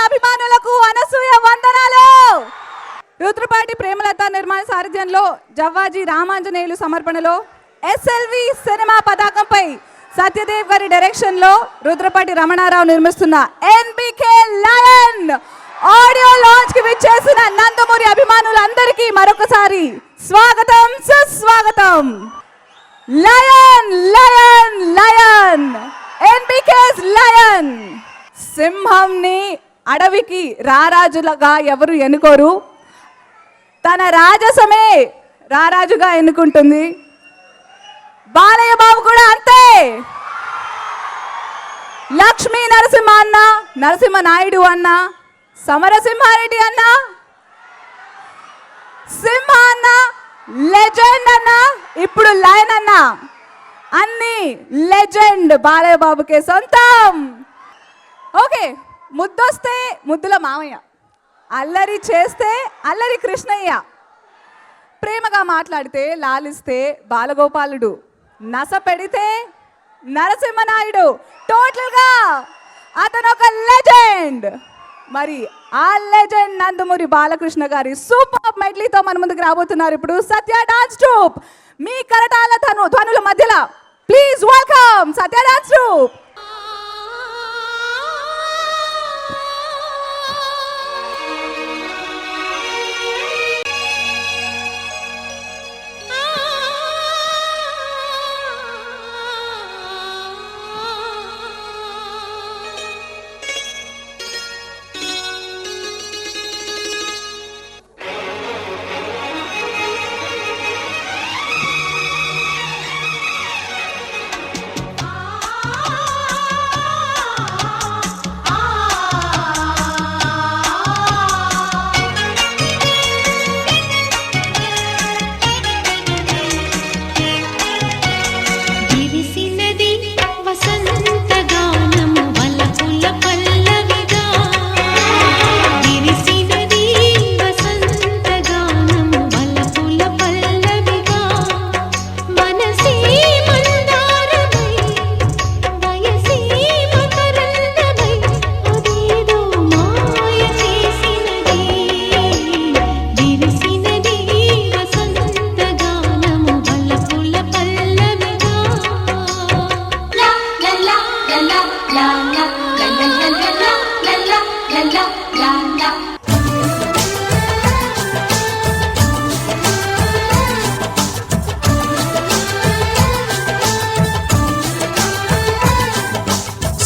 అభిమానులకు అనసూయ వందనాలు. రుద్రపాటి ప్రేమలత నిర్మాణ సారథ్యంలో జవ్వాజీ రామాంజనేయులు సమర్పణలో ఎస్ఎల్వి సినిమా పతాకంపై సత్యదేవ్ గారి డైరెక్షన్ లో రుద్రపాటి రమణారావు నిర్మిస్తున్న ఎన్బికే లయన్ ఆడియో లాంచ్ కి విచ్చేసిన నందమూరి అభిమానులందరికీ మరొకసారి స్వాగతం సుస్వాగతం. Lion lion lion NBK's lion. సింహంని అడవికి రారాజులుగా ఎవరు ఎన్నుకోరు, తన రాజసమే రారాజుగా ఎన్నుకుంటుంది. బాలయ్య బాబు కూడా అంతే. లక్ష్మీ నరసింహ అన్న, నరసింహ నాయుడు అన్న, సమరసింహారెడ్డి అన్న, సింహ అన్న, లెజెండ్ అన్న, ఇప్పుడు లయన్ అన్న, అన్ని లెజెండ్ బాలయ్య బాబుకే సొంతం. ఓకే, ముద్దొస్తే ముద్దుల మామయ్య, అల్లరి చేస్తే అల్లరి కృష్ణయ్య, ప్రేమగా మాట్లాడితే లాలిస్తే బాలగోపాలుడు, నస పెడితే నరసింహనాయుడు. టోటల్గా అతను ఒక లెజెండ్. మరి ఆ లెజెండ్ నందమూరి బాలకృష్ణ గారి సూపర్ మెడ్లీతో మన ముందుకు రాబోతున్నారు ఇప్పుడు సత్య డాన్స్ ట్రూప్. మీ కరటాల ధ్వనుల మధ్యలో please welcome Satya dance troupe.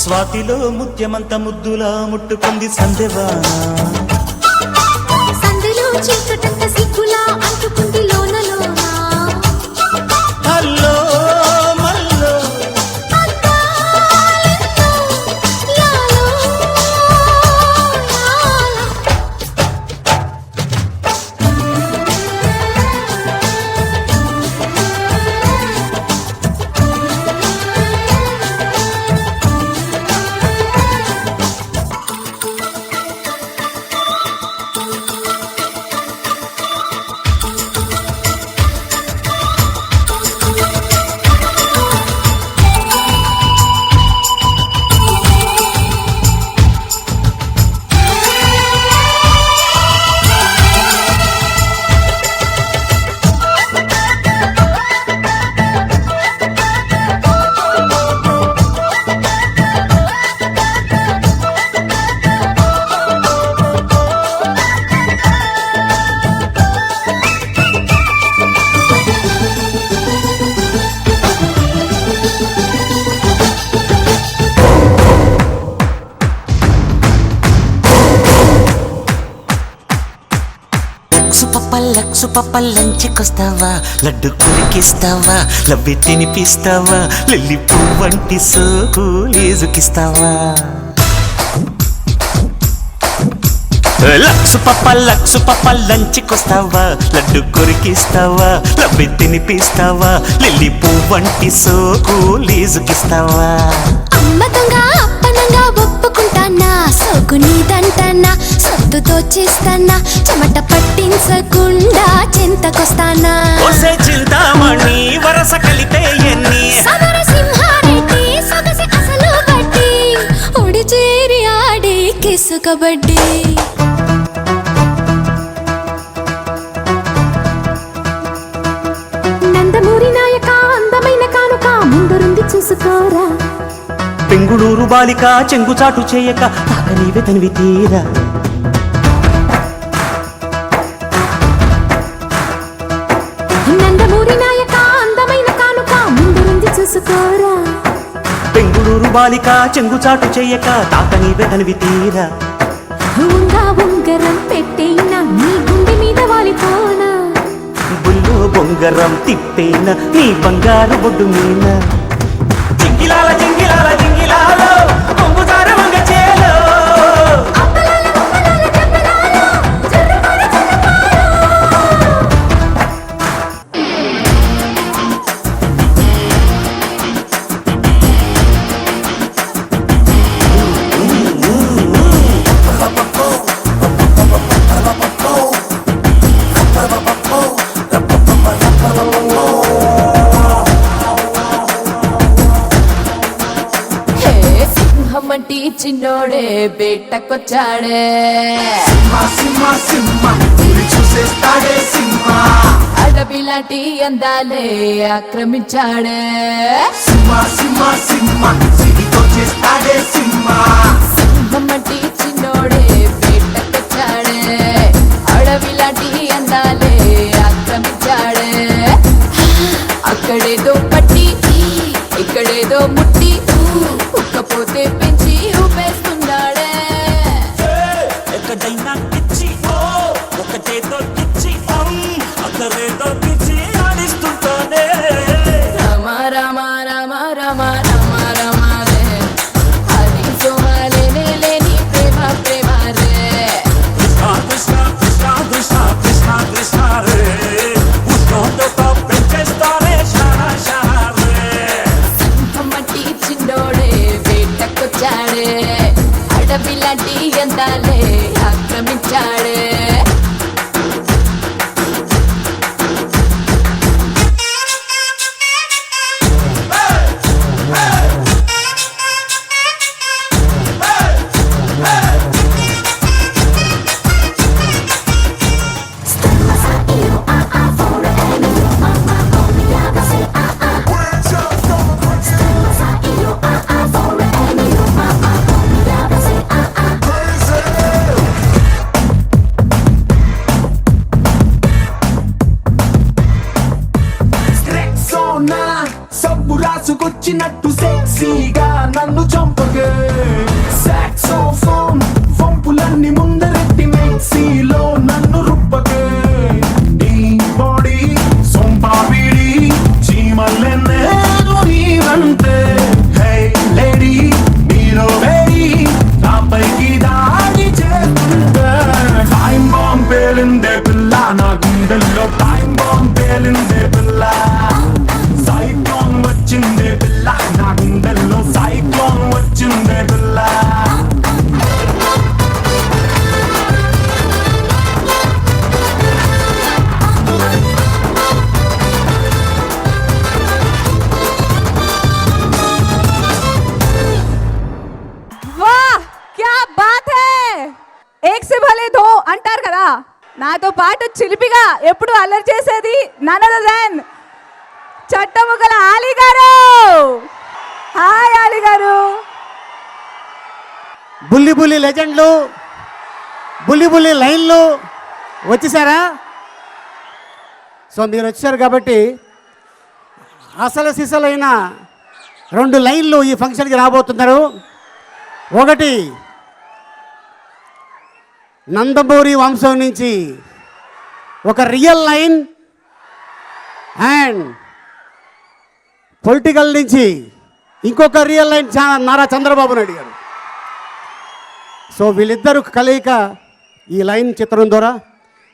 స్వాతిలో ముత్యమంత ముద్దులా ముట్టుకుంది సందెవాన, సందెలో చీకటంత సిగ్గులా అంటుకుంది లోన లోన. హల్లో మల్లో అందాలెన్నో యాలో యాల. లక్సు పప్ప లంచ్కొస్తావా, లడ్డు కురికిస్తావా, లవ్వి తినిపిస్తావా, లిల్లీ పువ్వంటి సోకు లేజుకిస్తావా. లక్సు పప్ప లంచ్కొస్తావా, లడ్డు కొరికిస్తావా, లవ్వి తినిపిస్తావా, లిల్లీ పువ్వంటి సోకు లేజుకిస్తావా. అమ్మ దొంగ అప్పనంగా ఒప్పుకుంటానా, సోకు నీదంటానా, సొత్తుతో చేస్తానా, చెమట పట్టించకుండా చింతకొస్తానా. చింతామణి వరస కలిపే ఎన్ని సమరసింహారెడ్డి సొగసి అసలు బట్టి ఒడి చేరి ఆడే కేసు కబడ్డీ నందమూరి నాయక అందమైన కానుక ముందరుంది చూసుకోరా బెంగుళూరు బాలిక చెంగుచాటు చేయక తాకనీవే తనివి తీరా నందమూరి నాయక అందమైన కానుక ముందరుంది చూసుకోరా బెంగుళూరు బాలిక చెంగుచాటు చేయక తాకనీవే తనివి తీరా ఉంగరం పెట్టేనా నీ గుండె మీద వాలిపోనా బుల్లో బొంగరం తిప్పేన నీ బంగారు బొడ్డు మీన జింగిలాల జింగిలాల జింగిలాలో కొంగుదార వంగ చేలో సింహమంటి చిన్నోడే బేటకొచ్చాడే అడవిలాంటి అందాలే ఆక్రమించాడే సింహమంటి చిన్నోడే బేటకొచ్చాడే అడవిలాంటి అందాలే ఆక్రమించాడే అక్కడేదో పట్టి ఇక్కడేదో ముట్టి ఉక్కపోతే పెంచి ఊపేస్తున్నాడే ఎక్కడైనా పిచ్చి ఒకటేదో పిచ్చి అక్కడేదో పిచ్చి ఆడిస్తుంటానే రామ రామ రామ రామ రామ రామ రే హరి సోమాలే లేని ప్రేమ ప్రేమ రే కృష్ణ కృష్ణ కృష్ణ కృష్ణ కృష్ణ కృష్ణ రే ఉష్ణోగ్రత పెంచేస్తానే షారా షారా రే సింహమట్టి చిన్నోడే వేటకొచ్చాడే అడవిలాంటి అందాలే ఆక్రమించాడే సబ్బు రాసుకొచ్చినట్టు సెక్సీగా నన్ను చంపగే సాక్సోఫోన్ వంపులన్నీ ముందరెట్టి మెక్సీలో నన్ను రుప్పగే నీ బాడీ సొంపాపిడి చీమల్లెన్నేదో నీవంతే హే లేడీ మీలో వేడి నాపైకి దాడి చేస్తుంటే టైం బాంబ్ పేలిందే పిల్ల నా గుండెల్లో టైం బాంబ్ పేలిందే పిల్ల సైక్లోన్ వచ్చిందే పిల్ల నా గుండెల్లో సైక్లోన్ వచ్చిందే పిల్ల వాహ్ క్యా బాత్ హై ఏక్ సే భలే దో అంటారు కదా నాతో పాటు చిలిపిగా ఎప్పుడు అల్లరి చేసేది నన్ అదర్ దెన్ చట్టముగల ఆలీ గారు. హాయ్ ఆలీ గారు. బుల్లి బుల్లి లెజెండ్లు బుల్లి బుల్లి లైన్లు వచ్చేసారా? సో మీరు వచ్చారు కాబట్టి అసలు సిసలైన 2 లైన్లు ఈ ఫంక్షన్కి రాబోతున్నారు. ఒకటి నందమూరి వంశం నుంచి ఒక రియల్ లైన్ అండ్ పొలిటికల్ నుంచి ఇంకొక రియల్ లైన్ నారా చంద్రబాబు నాయుడు గారు. సో వీళ్ళిద్దరు కలయిక ఈ లైన్ చిత్రం ద్వారా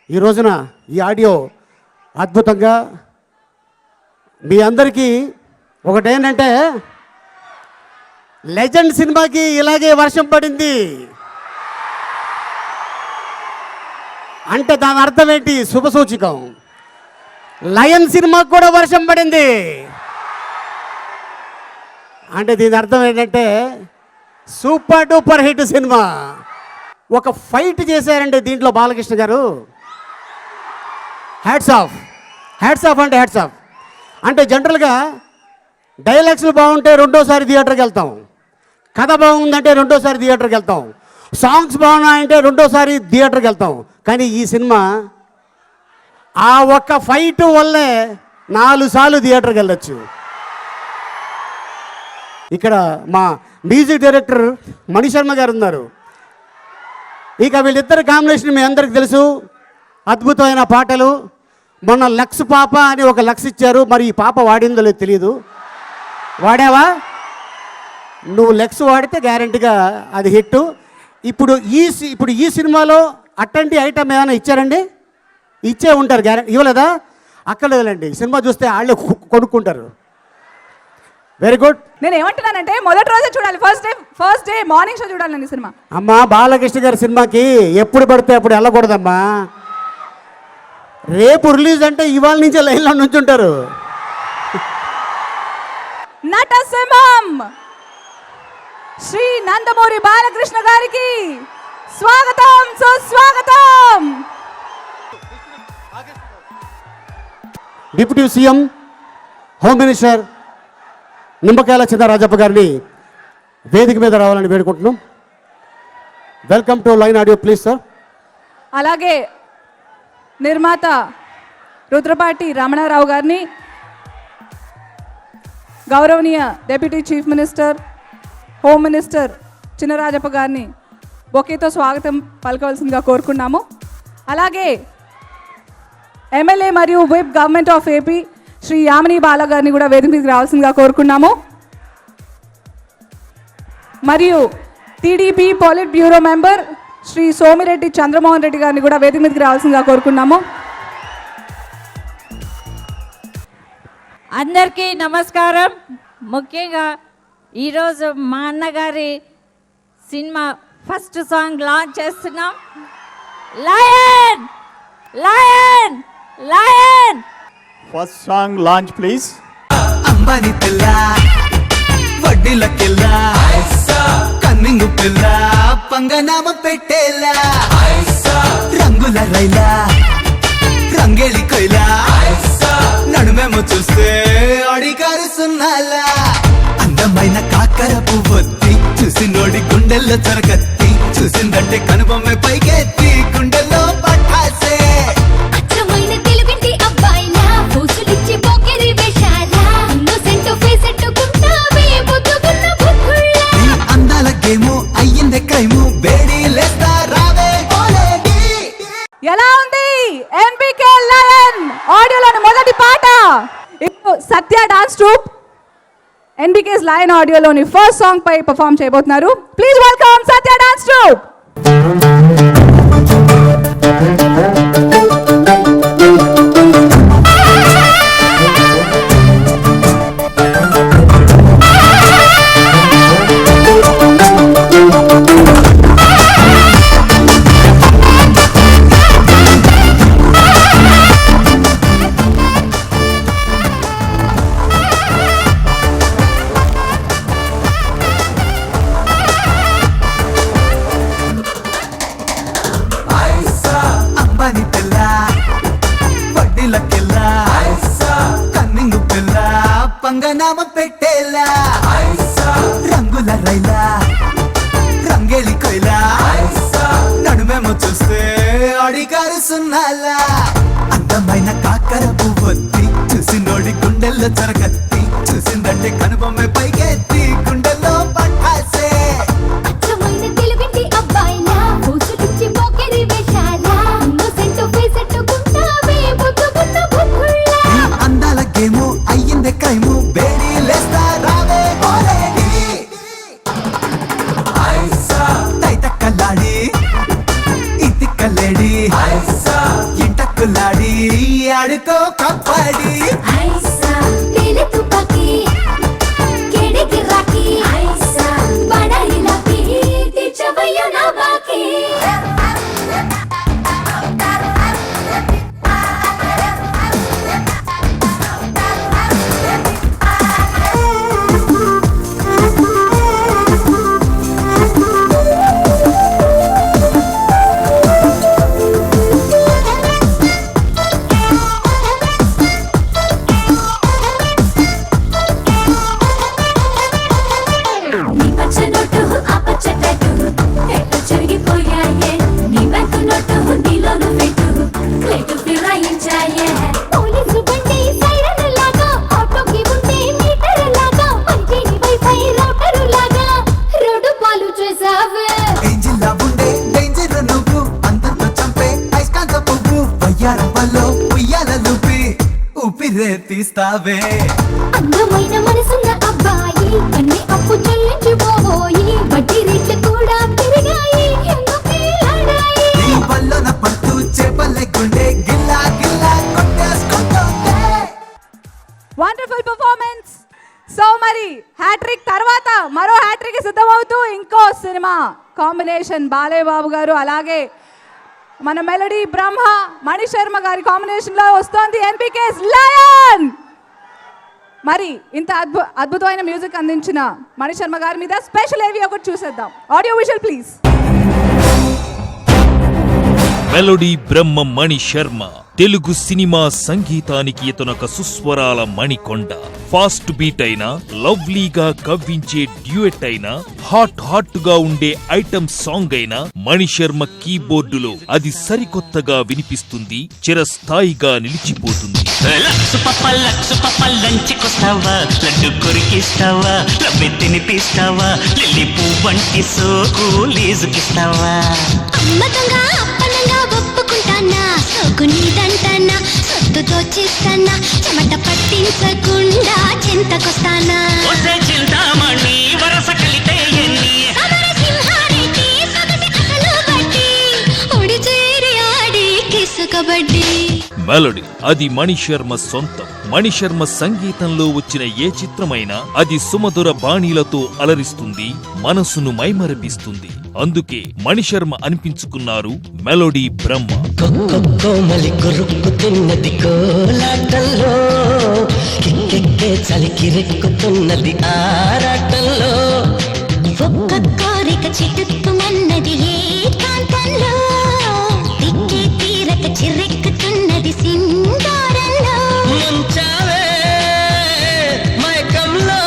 ఈ రోజున ఈ ఆడియో అద్భుతంగా మీ అందరికీ ఒకటేంటంటే లెజెండ్ సినిమాకి ఇలాగే వర్షం పడింది అంటే దాని అర్థం ఏంటి? శుభసూచికం. లయన్ సినిమాకి కూడా వర్షం పడింది అంటే దీని అర్థం ఏంటంటే సూపర్ డూపర్ హిట్ సినిమా. ఒక ఫైట్ చేశారండి దీంట్లో బాలకృష్ణ గారు. హ్యాట్స్ ఆఫ్, హ్యాట్స్ ఆఫ్ అంటే హ్యాట్స్ ఆఫ్. అంటే జనరల్గా డైలాగ్స్లు బాగుంటే రెండోసారి థియేటర్కి వెళ్తాం, కథ బాగుందంటే రెండోసారి థియేటర్కి వెళ్తాం, సాంగ్స్ బాగున్నాయంటే రెండోసారి థియేటర్కి వెళ్తాం. కానీ ఈ సినిమా ఆ ఒక్క ఫైట్ వల్లే 4 సార్లు థియేటర్కి వెళ్ళొచ్చు. ఇక్కడ మా మ్యూజిక్ డైరెక్టర్ మణిశర్మ గారు ఉన్నారు. ఇక వీళ్ళిద్దరి కాంబినేషన్ మీ అందరికి తెలుసు, అద్భుతమైన పాటలు. మొన్న లక్స్ పాప అని ఒక లక్స్ ఇచ్చారు, మరి ఈ పాప వాడిందో లేదు తెలియదు. వాడావా? నువ్వు లెక్స్ వాడితే గ్యారెంటీగా అది హిట్. ఇప్పుడు ఈ సినిమాలో అట్టంటి ఐటమ్ ఏమైనా ఇచ్చారండి? ఇచ్చే ఉంటారు, గ్యారెంటీ. ఇవ్వలేదా? అక్కడ లేదండి, సినిమా చూస్తే వాళ్ళే కొనుక్కుంటారు. Very good. నేను ఏమంటున్నానంటే మొదటి రోజే చూడాలి, ఫస్ట్ డే మార్నింగ్ షో చూడాలండి సినిమా. అమ్మా, బాలకృష్ణ గారి సినిమాకి ఎప్పుడు పడితే అప్పుడు వెళ్ళకూడదమ్మా. రేపు రిలీజ్ అంటే ఇవాళ నుంచే లైన్లో నుంచుంటారు. నటసింహం శ్రీ నందమూరి బాలకృష్ణ గారికి స్వాగతం, సుస్వాగతం. Deputy CM, home minister Nimmakayala Chinarajappa గారిని వేదిక మీద రావాలని వేడుకుంటున్నాం. Welcome to lion audio please sir. అలాగే నిర్మాత రుద్రపాటి రమణారావు గారిని, గౌరవనీయ deputy chief minister, home minister Chinarajappa గారిని బొకేతో స్వాగతం పలకవలసిందిగా కోరుకున్నాము. అలాగే ఎమ్మెల్యే మరియు whip government of AP Shri Yamini Bala గారిని కూడా వేదిక మీదకి రావాల్సిందిగా కోరుకున్నాము. మరియు TDP politburo member Shri Somireddy Chandramohan Reddy గారిని కూడా వేదిక మీదకి రావాల్సిందిగా కోరుకున్నాము. అందరికీ నమస్కారం. ముఖ్యంగా ఈరోజు మా అన్నగారి సినిమా ఫస్ట్ సాంగ్ లాంచ్ చేస్తున్నాం. Lion lion lion. First song launch please. Ambani పిల్ల, వడ్డీల కిల్ల, కన్నింగు పిల్ల, పంగనామ పెట్టేలా, రంగుల రైలా, రంగేలి కొయ్లా, నడుమేమో చూస్తే అడిగారు సున్నాలా. అందమైన కాకర పువ్వొత్తి చూసి నోడి గుండెల్లో చొరగత్తి, చూసిందంటే కనుబొమ్మే పైకెత్తి గుండెల్లో పట్టాసే. అచ్చమైన తెలుగింటి అబ్బాయిలా పూసులిచ్చి పోకిరి వేషాలా, ఇన్నోసెంట్ ఫేస్ ఎట్టుకుంటావే బుద్ధుగున్న బుద్ధుళ్ళా. నీ అందాల గేము అయ్యిందే క్రైము, వేడి లేస్తా రావే ఓలేడి. ఎలా ఉంది ఎన్బికే లయన్ ఆడియోలోని మొదటి పాట? ఇప్పుడు Satya dance troupe NBK's lion ఆడియోలోని ఫస్ట్ సాంగ్ పై పర్ఫామ్ చేయబోతున్నారు. Please welcome Satya dance troupe. Ambani పిల్ల, వడ్డీల కిల్ల, కన్నింగు పిల్ల, పంగనామ పెట్టేలా, రంగుల రైలా, రంగేలి కొయ్లా, నడుమేమో చూస్తే అడిగారు సున్నాలా. అందమైన కాకర పువ్వొత్తి చూసి నోడి గుండెల్లో చొరగత్తి, చూసిందంటే కనుబొమ్మే పైకెత్తి గుండెల్లో పట్టాసే. అచ్చమైన తెలుగింటి అబ్బాయిలా పూసులిచ్చి పోకిరి వేషాలా, ఇన్నోసెంట్ ఫేస్ ఎట్టుకుంటావే బుద్ధుగున్న బుద్ధుళ్ళా. నీ అందాల గేము అయ్యిందే క్రైము, వేడి లేస్తా రావే ఓలేడి. తైతక్కలాడి ఇతిక్కలేడి, ఇంటక్కులాడి ఆడుకో కప్పడి. ఐసా తేలే తుపాకీ కేడే గిరాకీ, ఐసా బడాయి లాపీ తీర్చవయ్యో నా బాకీ. కన్నీరే తీస్తావే అందమైన మనసున్న అబ్బాయి అన్ని అప్పు చెల్లించి పోయి వడ్డీ రేట్లు కూడా పెరిగాయి ఎందుకు ఈ లడాయి? నీ వల్లన పడుతూ చేపలెక్కుండే గిల్లా గిల్లా కొట్టేసుకుంటుంటే వండర్ఫుల్ పర్ఫార్మెన్స్. సో మరి హ్యాట్రిక్ తర్వాత మరో హ్యాట్రిక్ సిద్ధమవుతూ ఇంకో సినిమా కాంబినేషన్ బాలేబాబు గారు అలాగే మన మెలడీ బ్రహ్మ మణిశర్మ గారి కాంబినేషన్ లో వస్తోంది ఎన్బికేస్ లయన్. మరి ఇంత అద్భుతమైన మ్యూజిక్ అందించిన మణిశర్మ గారి మీద స్పెషల్ ఏవి ఒకటి చూసేద్దాం. Audio visual please. Melody Brahma Mani Sharma Telugu cinema సంగీతానికి ఇతనొక సుస్వరాల మణికొండ. ఫాస్ట్ బీట్ అయినా, లవ్లీగా కవ్వించే డ్యూయెట్ అయినా, హాట్ గా ఉండే ఐటమ్ సాంగ్ అయినా మణిశర్మ కీబోర్డులో అది సరికొత్తగా వినిపిస్తుంది, చిరస్థాయిగా నిలిచిపోతుంది. లక్సు పప్ప లంచ్కొస్తావా, లడ్డు కొరికిస్తావా, లబ్బి తినిపిస్తావా, లిల్లీ పువ్వంటి సోకు లీజుకిస్తావా. అమ్మతంగా అప్పనంగా ఒప్పుకుంటానా సోకు నీదంటానా సొత్తు దోచిస్తానా చెమట పట్టించకుండా చింతకొస్తానా ఒసే చింతామణి వరస కలితే ఎన్ని సమరసింహారెడ్డి సొగసి అసలు బట్టి ఒడి చేరి ఆడి కిసు కబడ్డీ. మెలోడీ అది మణిశర్మ సొంతం. మణిశర్మ సంగీతంలో వచ్చిన ఏ చిత్రమైనా అది సుమధుర బాణీలతో అలరిస్తుంది, మనసును మైమరపిస్తుంది. అందుకే మణిశర్మ అనిపించుకున్నారు మెలోడీ బ్రహ్మ. కోమలి కొరుక్కుతున్నది కోలాటంలో, కిక్కెక్కే చలికి రెక్కుతున్నది ఆరాటంలో, ఒక్క కోరిక చిటుక్కుమన్నది ఏ కాంతంలో, తిక్కి తీరక చిరెక్కుతున్నది సింగారంలో. ముంచావే మైకంలో,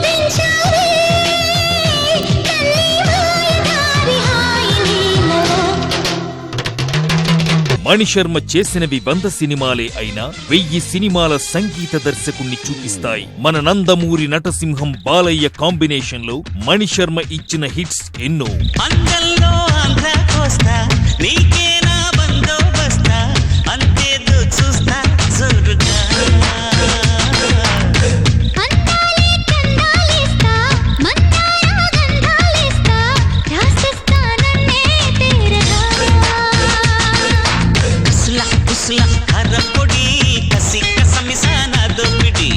దించావే కన్నీ మాయదారి హాయిలీలో. మణిశర్మ చేసినవి 100 సినిమాలే అయినా 1000 సినిమాల సంగీత దర్శకుణ్ణి చూపిస్తాయి. మన నందమూరి నటసింహం బాలయ్య కాంబినేషన్ లో మణిశర్మ ఇచ్చిన హిట్స్ ఎన్నో. అందంలో ఆంధ్ర కోస్తా, నీకేనా బందోబస్తా, అంతేదో చూస్తా జోరుగా. అందాలే కందాలేస్తా మందార గంధాలేస్తా రాసిస్తా నన్నే తీరగా. కుసుల కర్రపొడి కసి కసమిసాన దొప్పిడి,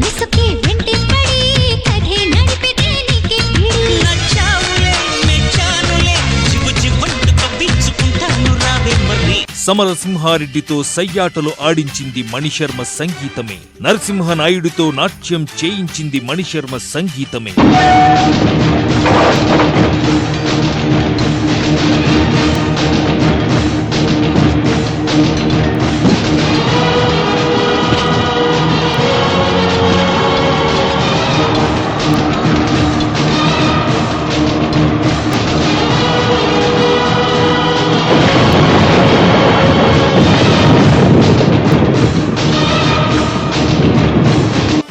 మిసుకి వెంటి పడి కథే నడిపితే నీకే పిడి. నచ్చావులే మెచ్చానులే, చిబు చిబంటు కవ్వించుకుంటాను రావే మరి. సమరసింహారెడ్డితో సయ్యాటలు ఆడించింది మణిశర్మ సంగీతమే. నరసింహనాయుడుతో నాట్యం చేయించింది మణిశర్మ సంగీతమే.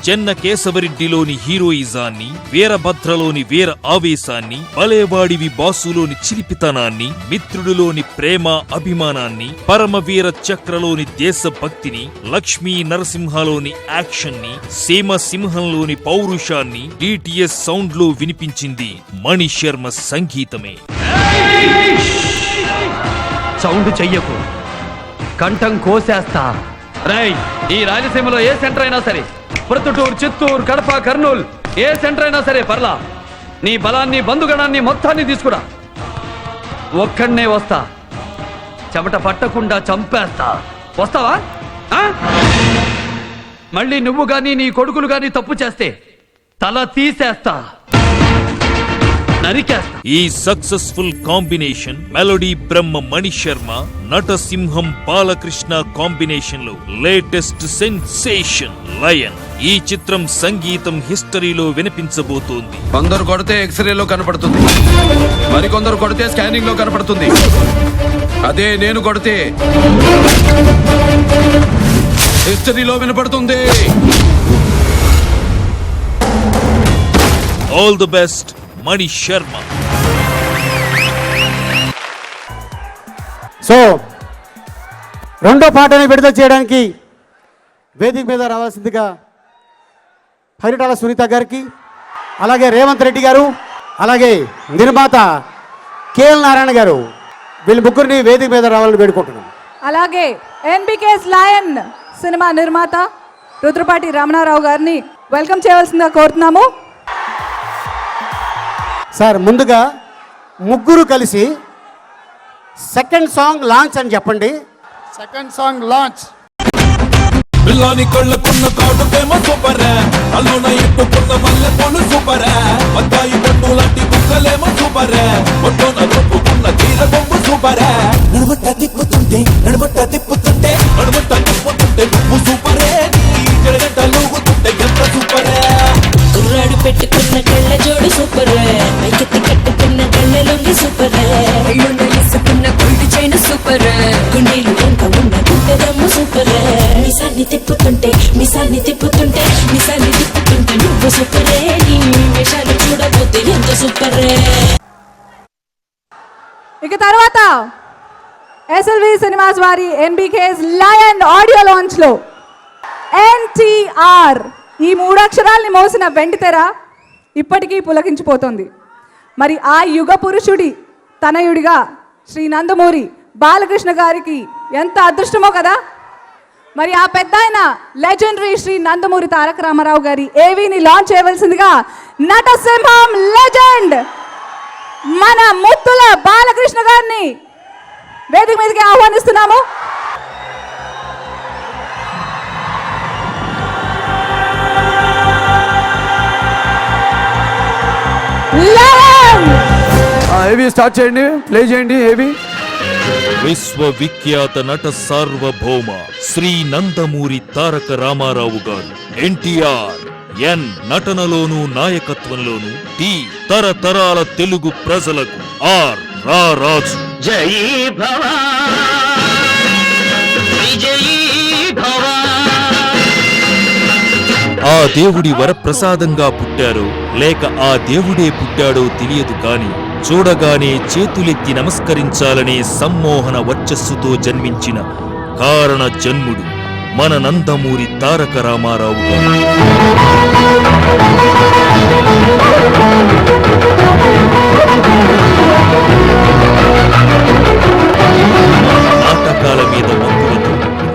చెన్న కేశవరెడ్డిలోని హీరోయిజాన్ని, వీరభద్రలోని వీర ఆవేశాన్ని, బలేవాడివి బాసులోని చిలిపితనాన్ని, మిత్రుడిలోని ప్రేమ అభిమానాన్ని, పరమవీర చక్రలోని దేశభక్తిని, లక్ష్మీ నరసింహలోని యాక్షన్ ని, సీమ సింహంలోని పౌరుషాన్ని డిటిఎస్ సౌండ్ లో వినిపించింది మణిశర్మ సంగీతమే. సౌండ్ చెయ్యకు, కంఠం కోసేస్తా. రేయ్, ఈ రాయలసీమలో ఏ సెంటర్ అయినా సరే, ప్రొద్దుటూరు, చిత్తూరు, కడప, కర్నూలు, ఏ సెంటర్ అయినా సరే పర్లా, నీ బలాన్ని బంధుగణాన్ని మొత్తాన్ని తీసుకురా. ఒక్కడనే వస్తా, చెమట పట్టకుండా చంపేస్తా. వస్తావా? ఆ? మళ్ళీ నువ్వు గాని నీ కొడుకులు గాని తప్పు చేస్తే తల తీసేస్తా, నరికేస్తా. ఈ successful combination melody Brahma Mani Sharma, నటసింహం Balakrishna combination లో లేటెస్ట్ సెన్సేషన్ లయన్. ఈ చిత్రం సంగీతం హిస్టరీలో వినిపించబోతోంది. కొందరు కొడితే ఎక్స్రేలో కనపడుతుంది, మరికొందరు కొడితే స్కానింగ్ లో కనపడుతుంది. అదే నేను కొడితే హిస్టరీలో వినపడుతుంది. All the best Mani Sharma. So రెండో పాటని విడుదల చేయడానికి వేదిక మీద రావాల్సిందిగా పరిటాల సునీత గారికి, అలాగే రేవంత్ రెడ్డి గారు, అలాగే నిర్మాత కేఎల్ నారాయణ గారు, వీళ్ళ ముగ్గురిని వేదిక మీద రావాలని వేడుకుంటున్నాం. అలాగే ఎన్బికేస్ లయన్ సినిమా నిర్మాత రుద్రపాటి రమణారావు గారిని వెల్కమ్ చేయవలసిందిగా కోరుతున్నాము. సార్ ముందుగా ముగ్గురు కలిసి సెకండ్ సాంగ్ లాంచ్ అని చెప్పండి. Second song launch. పిల్లాని కళ్ళకున్న కాటుకేమో సూపరే, అల్లున ఇట్టుకున్న మల్లె పూలు సూపరే, బత్తాయి పండు లాంటి కుక్కలేమో సూపరే, ఒడ్డున దొప్పుకున్న తీర బొమ్మ సూపరే, నడుమట్ట తిప్పుతుంటే నువ్వు సూపరే, నీ జడగంట లూగుతుంటే ఎంత సూపరే. కుర్రాడు పెట్టుకున్న కళ్ళ జోడు సూపర్, పైకెత్తి కట్టుకున్న కళ్ళ లొంగి సూపర్, కళ్ళున్న ఇసుకున్న గోల్డ్ చైన్ సూపర్, గుండీలు ఎంత ఉన్న గుంటెదమ్ము సూపర్, మిసాన్ని తిప్పుతుంటే నువ్వు సూపరే, నీ వేషాలు చూడబోతే ఎంత సూపరే. ఇక తర్వాత ఎస్ఎల్వి సినిమాస్ వారి ఎన్బికేస్ లయన్ ఆడియో లాంచ్ లో ఎన్టీఆర్ ఈ 3 అక్షరాల్ని మోసిన వెండితెర ఇప్పటికీ పులకించిపోతుంది. మరి ఆ యుగ పురుషుడి తనయుడిగా శ్రీ నందమూరి బాలకృష్ణ గారికి ఎంత అదృష్టమో కదా. మరి ఆ పెద్ద ఆయన లెజెండరీ శ్రీ నందమూరి తారక రామారావు గారి ఏవీని లాంచ్ చేయవలసిందిగా నటసింహం లెజెండ్ మన ముత్తుల బాలకృష్ణ గారిని వేదిక మీదకి ఆహ్వానిస్తున్నాము. ఏవి స్టార్ట్ చేయండి, ప్లే చేయండి. ఏవి విశ్వవిఖ్యాత నట సార్వభౌమ శ్రీ నందమూరి తారక రామారావు గారు ఎన్టీఆర్. ఎన్ నటనలోను నాయకత్వంలోను, టి తరతరాల తెలుగు ప్రజలకు, ఆర్ రారాజు. జై భవ విజయీ భవ. ఆ దేవుడి వరప్రసాదంగా పుట్టారో లేక ఆ దేవుడే పుట్టాడో తెలియదు కాని చూడగానే చేతులెత్తి నమస్కరించాలనే సమ్మోహన వర్చస్సుతో జన్మించిన కారణ జన్ముడు మన నందమూరి తారక రామారావు గారు. నాటకాల మీద మక్కువతో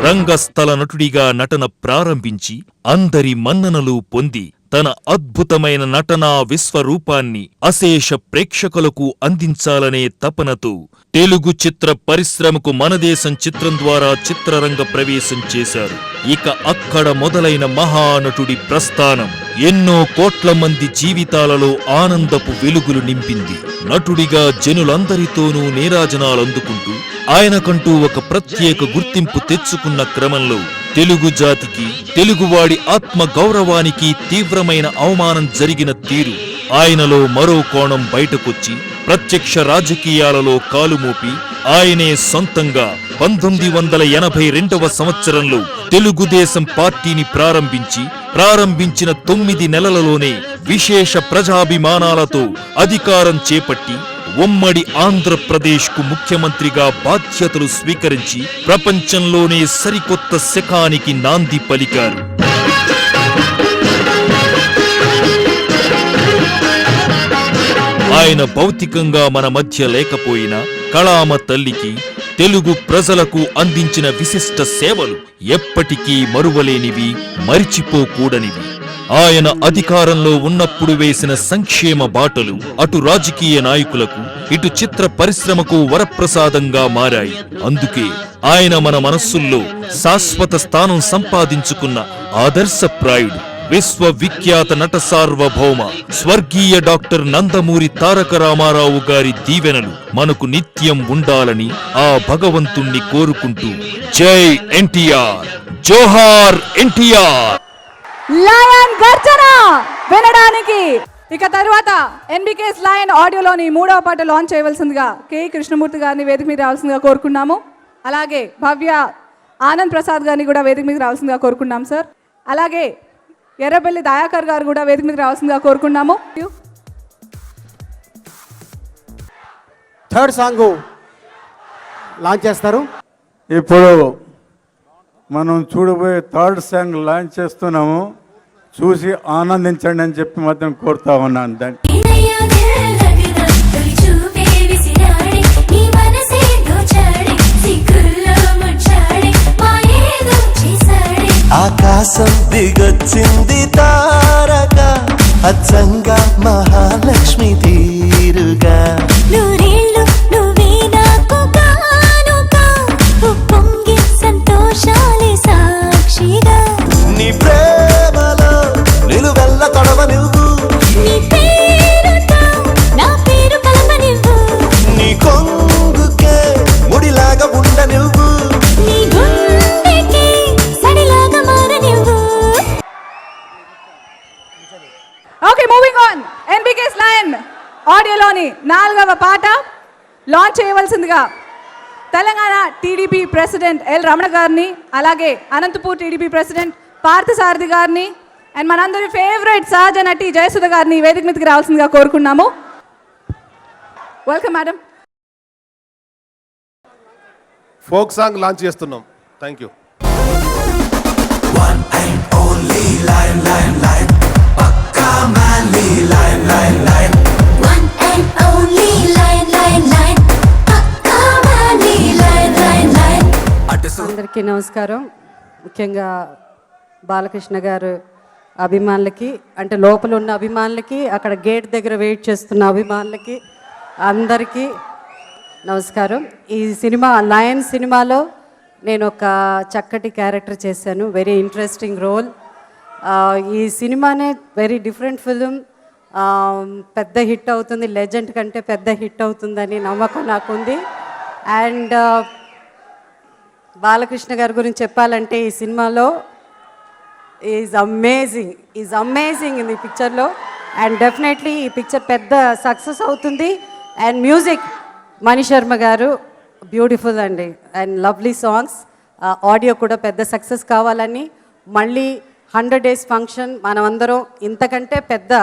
రంగస్థల నటుడిగా నటన ప్రారంభించి అందరి మన్ననలు పొంది తన అద్భుతమైన నటనా విశ్వరూపాన్ని అశేష ప్రేక్షకులకు అందించాలనే తపనతో తెలుగు చిత్ర పరిశ్రమకు మనదేశం చిత్రం ద్వారా చిత్రరంగ ప్రవేశం చేశారు. ఇక అక్కడ మొదలైన మహానటుడి ప్రస్థానం ఎన్నో కోట్ల మంది జీవితాలలో ఆనందపు వెలుగులు నింపింది. నటుడిగా జనులందరితోనూ నీరాజనాలందుకుంటూ ఆయనకంటూ ఒక ప్రత్యేక గుర్తింపు తెచ్చుకున్న క్రమంలో తెలుగు జాతికి, తెలుగువాడి ఆత్మ గౌరవానికి తీవ్రమైన అవమానం జరిగిన తీరు ఆయనలో మరో కోణం బయటకొచ్చి ప్రత్యక్ష రాజకీయాలలో కాలుమోపి ఆయనే సొంతంగా 1982వ సంవత్సరంలో తెలుగుదేశం పార్టీని ప్రారంభించిన 9 నెలలలోనే విశేష ప్రజాభిమానాలతో అధికారం చేపట్టి ఉమ్మడి ఆంధ్రప్రదేశ్కు ముఖ్యమంత్రిగా బాధ్యతలు స్వీకరించి ప్రపంచంలోనే సరికొత్త శకానికి నాంది పలికారు. ఆయన భౌతికంగా మన మధ్య లేకపోయినా కళామ తల్లికి, తెలుగు ప్రజలకు అందించిన విశిష్ట సేవలు ఎప్పటికీ మరువలేనివి, మరిచిపోకూడనివి. ఆయన అధికారంలో ఉన్నప్పుడు వేసిన సంక్షేమ బాటలు అటు రాజకీయ నాయకులకు, ఇటు చిత్ర పరిశ్రమకు వరప్రసాదంగా మారాయి. అందుకే ఆయన మన మనస్సుల్లో శాశ్వత స్థానం సంపాదించుకున్న ఆదర్శప్రాయుడు, విశ్వవిఖ్యాత నట సార్వభౌమ స్వర్గీయ డాక్టర్ నందమూరి తారక రామారావు గారి దీవెనలు మనకు నిత్యం ఉండాలని ఆ భగవంతుణ్ణి కోరుకుంటూ జై ఎన్టీఆర్, జోహార్ ఎన్టీఆర్. లయన్ గర్జన వినడానికి ఇక తర్వాత ఎన్బికేస్ లయన్ ఆడియోలోని 3వ పాట లాంచ్ చేయవలసిందిగా కె కృష్ణమూర్తి గారిని వేదిక మీద రావాల్సిందిగా కోరుకున్నాము. అలాగే భవ్య ఆనంద్ ప్రసాద్ గారిని కూడా వేదిక మీద రావాల్సిందిగా కోరుకున్నాం సార్. అలాగే ఎర్రబెల్లి దయాకర్ గారు కూడా వేదిక మీద రావాల్సిందిగా కోరుకున్నాము. థర్డ్ సాంగ్ లాంచ్ చేస్తారు. ఇప్పుడు మనం చూడబోయే థర్డ్ సాంగ్ లాంచ్ చేస్తున్నాము. చూసి ఆనందించండి అని చెప్పి మాత్రం కోరుతా ఉన్నాను. దాన్ని ఆకాశం దిగొచ్చింది తారక అచ్చంగా మహాలక్ష్మి తీరుగా నూరేళ్ళు నువ్వే నాకు కానుక పొంగి సంతోషాలే సాక్షిగా నీ ప్రేమలో నిలువెల్ల తడవ నువ్వు నీ పేరుతో నా పేరు కలప నువ్వు నీ కొంగుకే ముడిలాగా ఉండ నువ్వు నీ గుండెకి సడిలాగా మార నువ్వు. Okay, moving on. NBK's lion ఆడియోలోని 4వ పాట లాంచ్ చేయవలసిందిగా Telangana TDP president L Ramana గారిని, అలాగే అనంతపూర్ టీడీపీ ప్రెసిడెంట్ పార్థసారథి గారిని అండ్ మనందరి ఫేవరెట్ సహజ నటి జయసుధ గారిని వేదిక మీదకి రావాల్సిందిగా కోరుకున్నాము. Welcome madam. Folk song launch చేస్తున్నాం. Thank you. One and only lion, lion, lion. పక్కా manly lion, lion, lion. అందరికీ నమస్కారం. ముఖ్యంగా బాలకృష్ణ గారు అభిమానులకి, అంటే లోపల ఉన్న అభిమానులకి, అక్కడ గేట్ దగ్గర వెయిట్ చేస్తున్న అభిమానులకి అందరికీ నమస్కారం. ఈ సినిమా లయన్ సినిమాలో నేను ఒక చక్కటి క్యారెక్టర్ చేశాను. Very interesting role. ఈ సినిమానే వెరీ డిఫరెంట్ ఫిలిం. పెద్ద హిట్ అవుతుంది, లెజెండ్ కంటే పెద్ద హిట్ అవుతుందని నమ్మకం నాకుంది. అండ్ బాలకృష్ణ గారి గురించి చెప్పాలంటే ఈ సినిమాలో ఈజ్ అమేజింగ్ ఇన్ ఈ పిక్చర్లో. అండ్ డెఫినెట్లీ ఈ పిక్చర్ పెద్ద సక్సెస్ అవుతుంది. అండ్ మ్యూజిక్ మణిశర్మ గారు బ్యూటిఫుల్ అండి, అండ్ లవ్లీ సాంగ్స్. ఆడియో కూడా పెద్ద సక్సెస్ కావాలని మళ్ళీ 100 days ఫంక్షన్ మనమందరం ఇంతకంటే పెద్ద,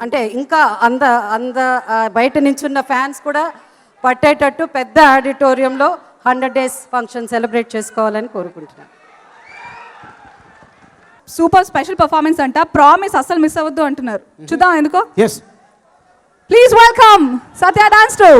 అంటే ఇంకా బయట నించున్న ఫ్యాన్స్ కూడా పట్టేటట్టు పెద్ద ఆడిటోరియంలో 100 days ఫంక్షన్ సెలబ్రేట్ చేసుకోవాలని కోరుకుంటున్నాను. సూపర్ స్పెషల్ పర్ఫార్మెన్స్ అంట. ప్రామిస్ అస్సలు మిస్ అవ్వద్దు అంటున్నారు. చూద్దాం ఎందుకో. Yes, please welcome Satya dance to.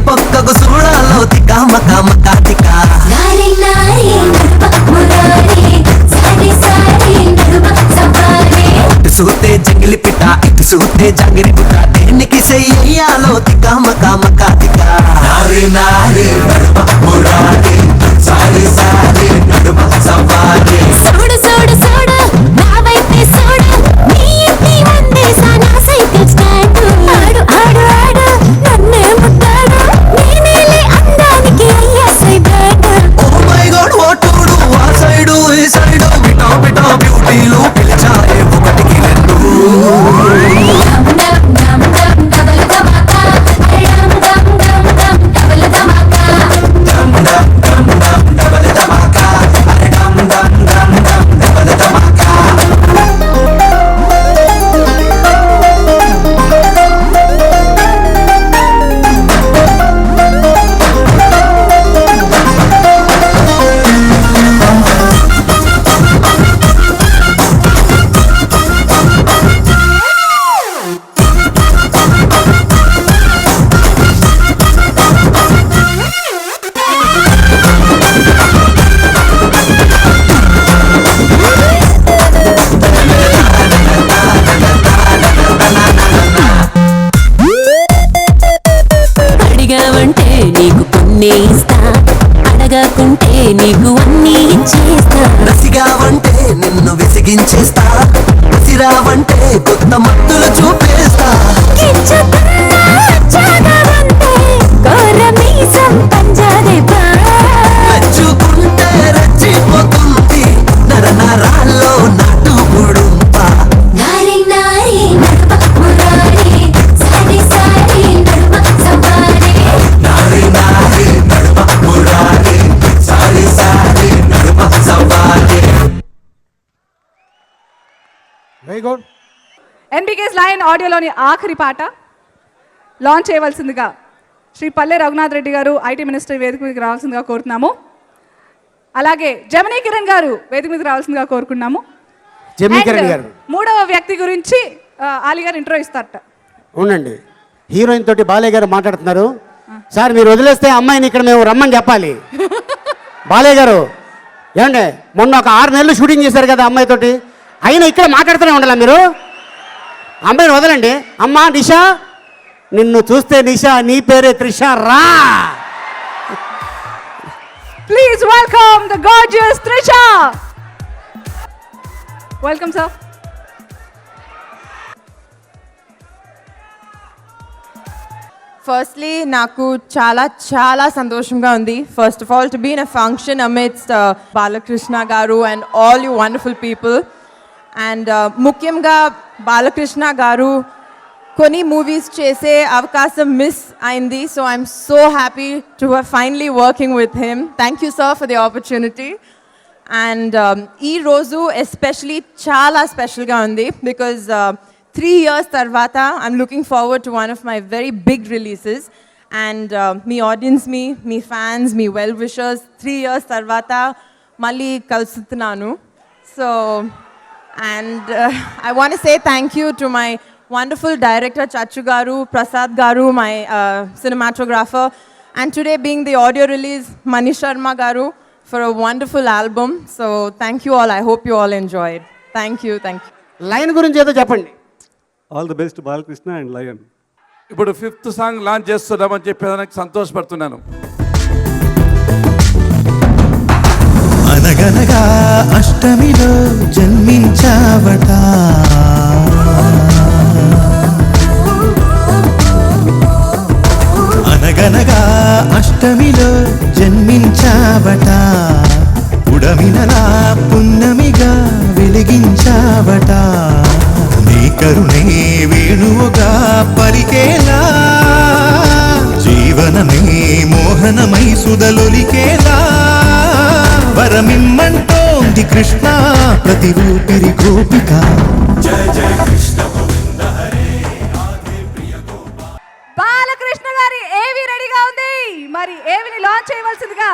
పక్కకు చూడాలో తికా మకా మకా తికా నారి నారి నడుమ మురారి సారి సారి నడుమ సవారి సూతే జంగిలి పిట్ట ఇటు సూతే జంగిరి పుట్ట దేనికి చెయ్యాలో తికా మకా మకా తికా నారి నారి నడుమ మురారి సారి సారి నడుమ సవారి సోడు సోడు సోడు నా వైపే సోడు నీ ఇంటి ముందే సానా సైకిల్ స్టాండ్ ఆడు ఆడు ఆడు నన్నే ముట్టాడు నేనేలే అందానికి అయ్యా సైబాడు. ఓ మై గాడ్ ఓటుడు ఆ సైడు ఈ సైడు బిటా బిటా బ్యూటీలు పిలిచారే ఒకటికి రెండు. డమ్ డమ్ డమ్ డబల్ ధమాకా డమ్ డమ్ డమ్ డమ్ డబల్ ధమాకా డమ్ డమ్ డమ్ డమ్ డబల్ ధమాకా అరే డమ్ డమ్ డమ్ డమ్ డబల్ ధమాకా. అడిగావంటే నీకు కొన్ని ఇస్తా, అడగకుంటే నీకు అన్నీ ఇచ్చేస్తా. నసిగావంటే నిన్ను విసిగించేస్తా, విసిరావంటే కొత్త మత్తులు చూపేస్తా. కించుకున్నా చాగవంతే కోరమీసం పంజాదే బా మెచ్చుకుంటే రెచ్చిపోతుంది, వెరీ గుడ్. ఎన్బికేస్ లయన్ ఆడియోలోని ఆఖరి పాట లాంచ్ చేయవలసిందిగా శ్రీ పల్లె రఘునాథ్ రెడ్డి గారు ఐటీ మినిస్టర్ వేదిక మీదకి రావాల్సిందిగా కోరుతున్నాము. అలాగే జమినీ కిరణ్ గారు వేదిక మీదకి రావాల్సిందిగా కోరుకున్నాము. జమినీ And కిరణ్ గారు మూడవ వ్యక్తి గురించి ఆలీ గారు ఇంట్రో ఇస్తారట. ఉండండి. హీరోయిన్ తోటి బాలయ్య గారు మాట్లాడుతున్నారు. సార్ మీరు వదిలేస్తే అమ్మాయిని ఇక్కడ మేము రమ్మని చెప్పాలి. బాలయ్య గారు ఏమండి, మొన్న ఒక 6 నెలలు షూటింగ్ చేశారు కదా అమ్మాయితోటి, అయినా ఇక్కడ మాట్లాడుతూనే ఉండాలా మీరు? అమ్మాయిని వదలండి. అమ్మా నిషా, నిన్ను చూస్తే నిషా, నీ పేరే త్రిష, రా. Please welcome the gorgeous Trisha. Welcome, sir. Firstly నాకు చాలా చాలా సంతోషంగా ఉంది. First of all to be in a function amidst Balakrishna garu and all you wonderful people. And ముఖ్యంగా బాలకృష్ణ గారు కొన్ని మూవీస్ చేసే అవకాశం మిస్ అయింది. So I'm so happy to finally working with him. Thank you sir for the opportunity. And ఈరోజు especially చాలా స్పెషల్గా ఉంది because 3 years తర్వాత I'm looking forward to one of my very big releases. And me audience, me fans, me well wishers 3 years తర్వాత మళ్ళీ కలుస్తున్నాను. So and I want to say thank you to my wonderful director Chachu garu, Prasad garu, my cinematographer, and today being the audio release Manish Sharma garu for a wonderful album. So thank you all. I hope you all enjoyed. Thank you. Line గురించి ఏదో చెప్పండి. All the best Balakrishna and lion. ఇప్పుడు 5th song launch చేస్తున్నామని చెప్పేదానికి సంతోషపడుతున్నాను. అనగనగా అష్టమిలో జన్మించావట, అనగనగా అష్టమిలో జన్మించావట, ఉడమినలా పున్నమిగా వెలిగించావట, నీ కరుణే వేణువుగా పలికేలా, జీవనమే మోహనమై సుధలొలికేలా, వరమిమ్మంటోంది కృష్ణ ప్రతి ఊపిరి గోపిక. జయ జయ కృష్ణ గోవింద హరే రాధే ప్రియ గోపా. బాలకృష్ణ గారి ఏవి రెడీగా ఉంది, మరి ఏవిని లాంచ్ చేయవలసిందిగా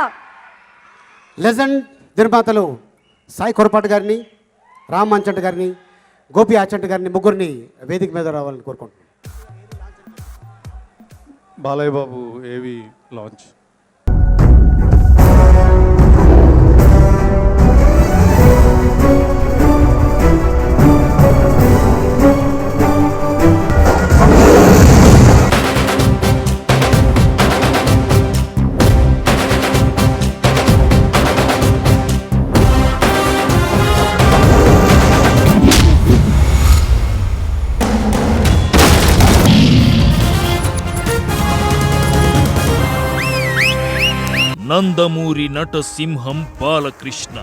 లెజెండ్ నిర్మాతలు సాయి కొరపాటి గారిని, రామ్ మంచంట గారిని, గోపి ఆచంట గారిని, ముగ్గురిని వేదిక మీద రావాలని కోరుకుంటున్నాను. బాలయ్య బాబు ఏవి లాంచ్. నందమూరి నటసింహం బాలకృష్ణ.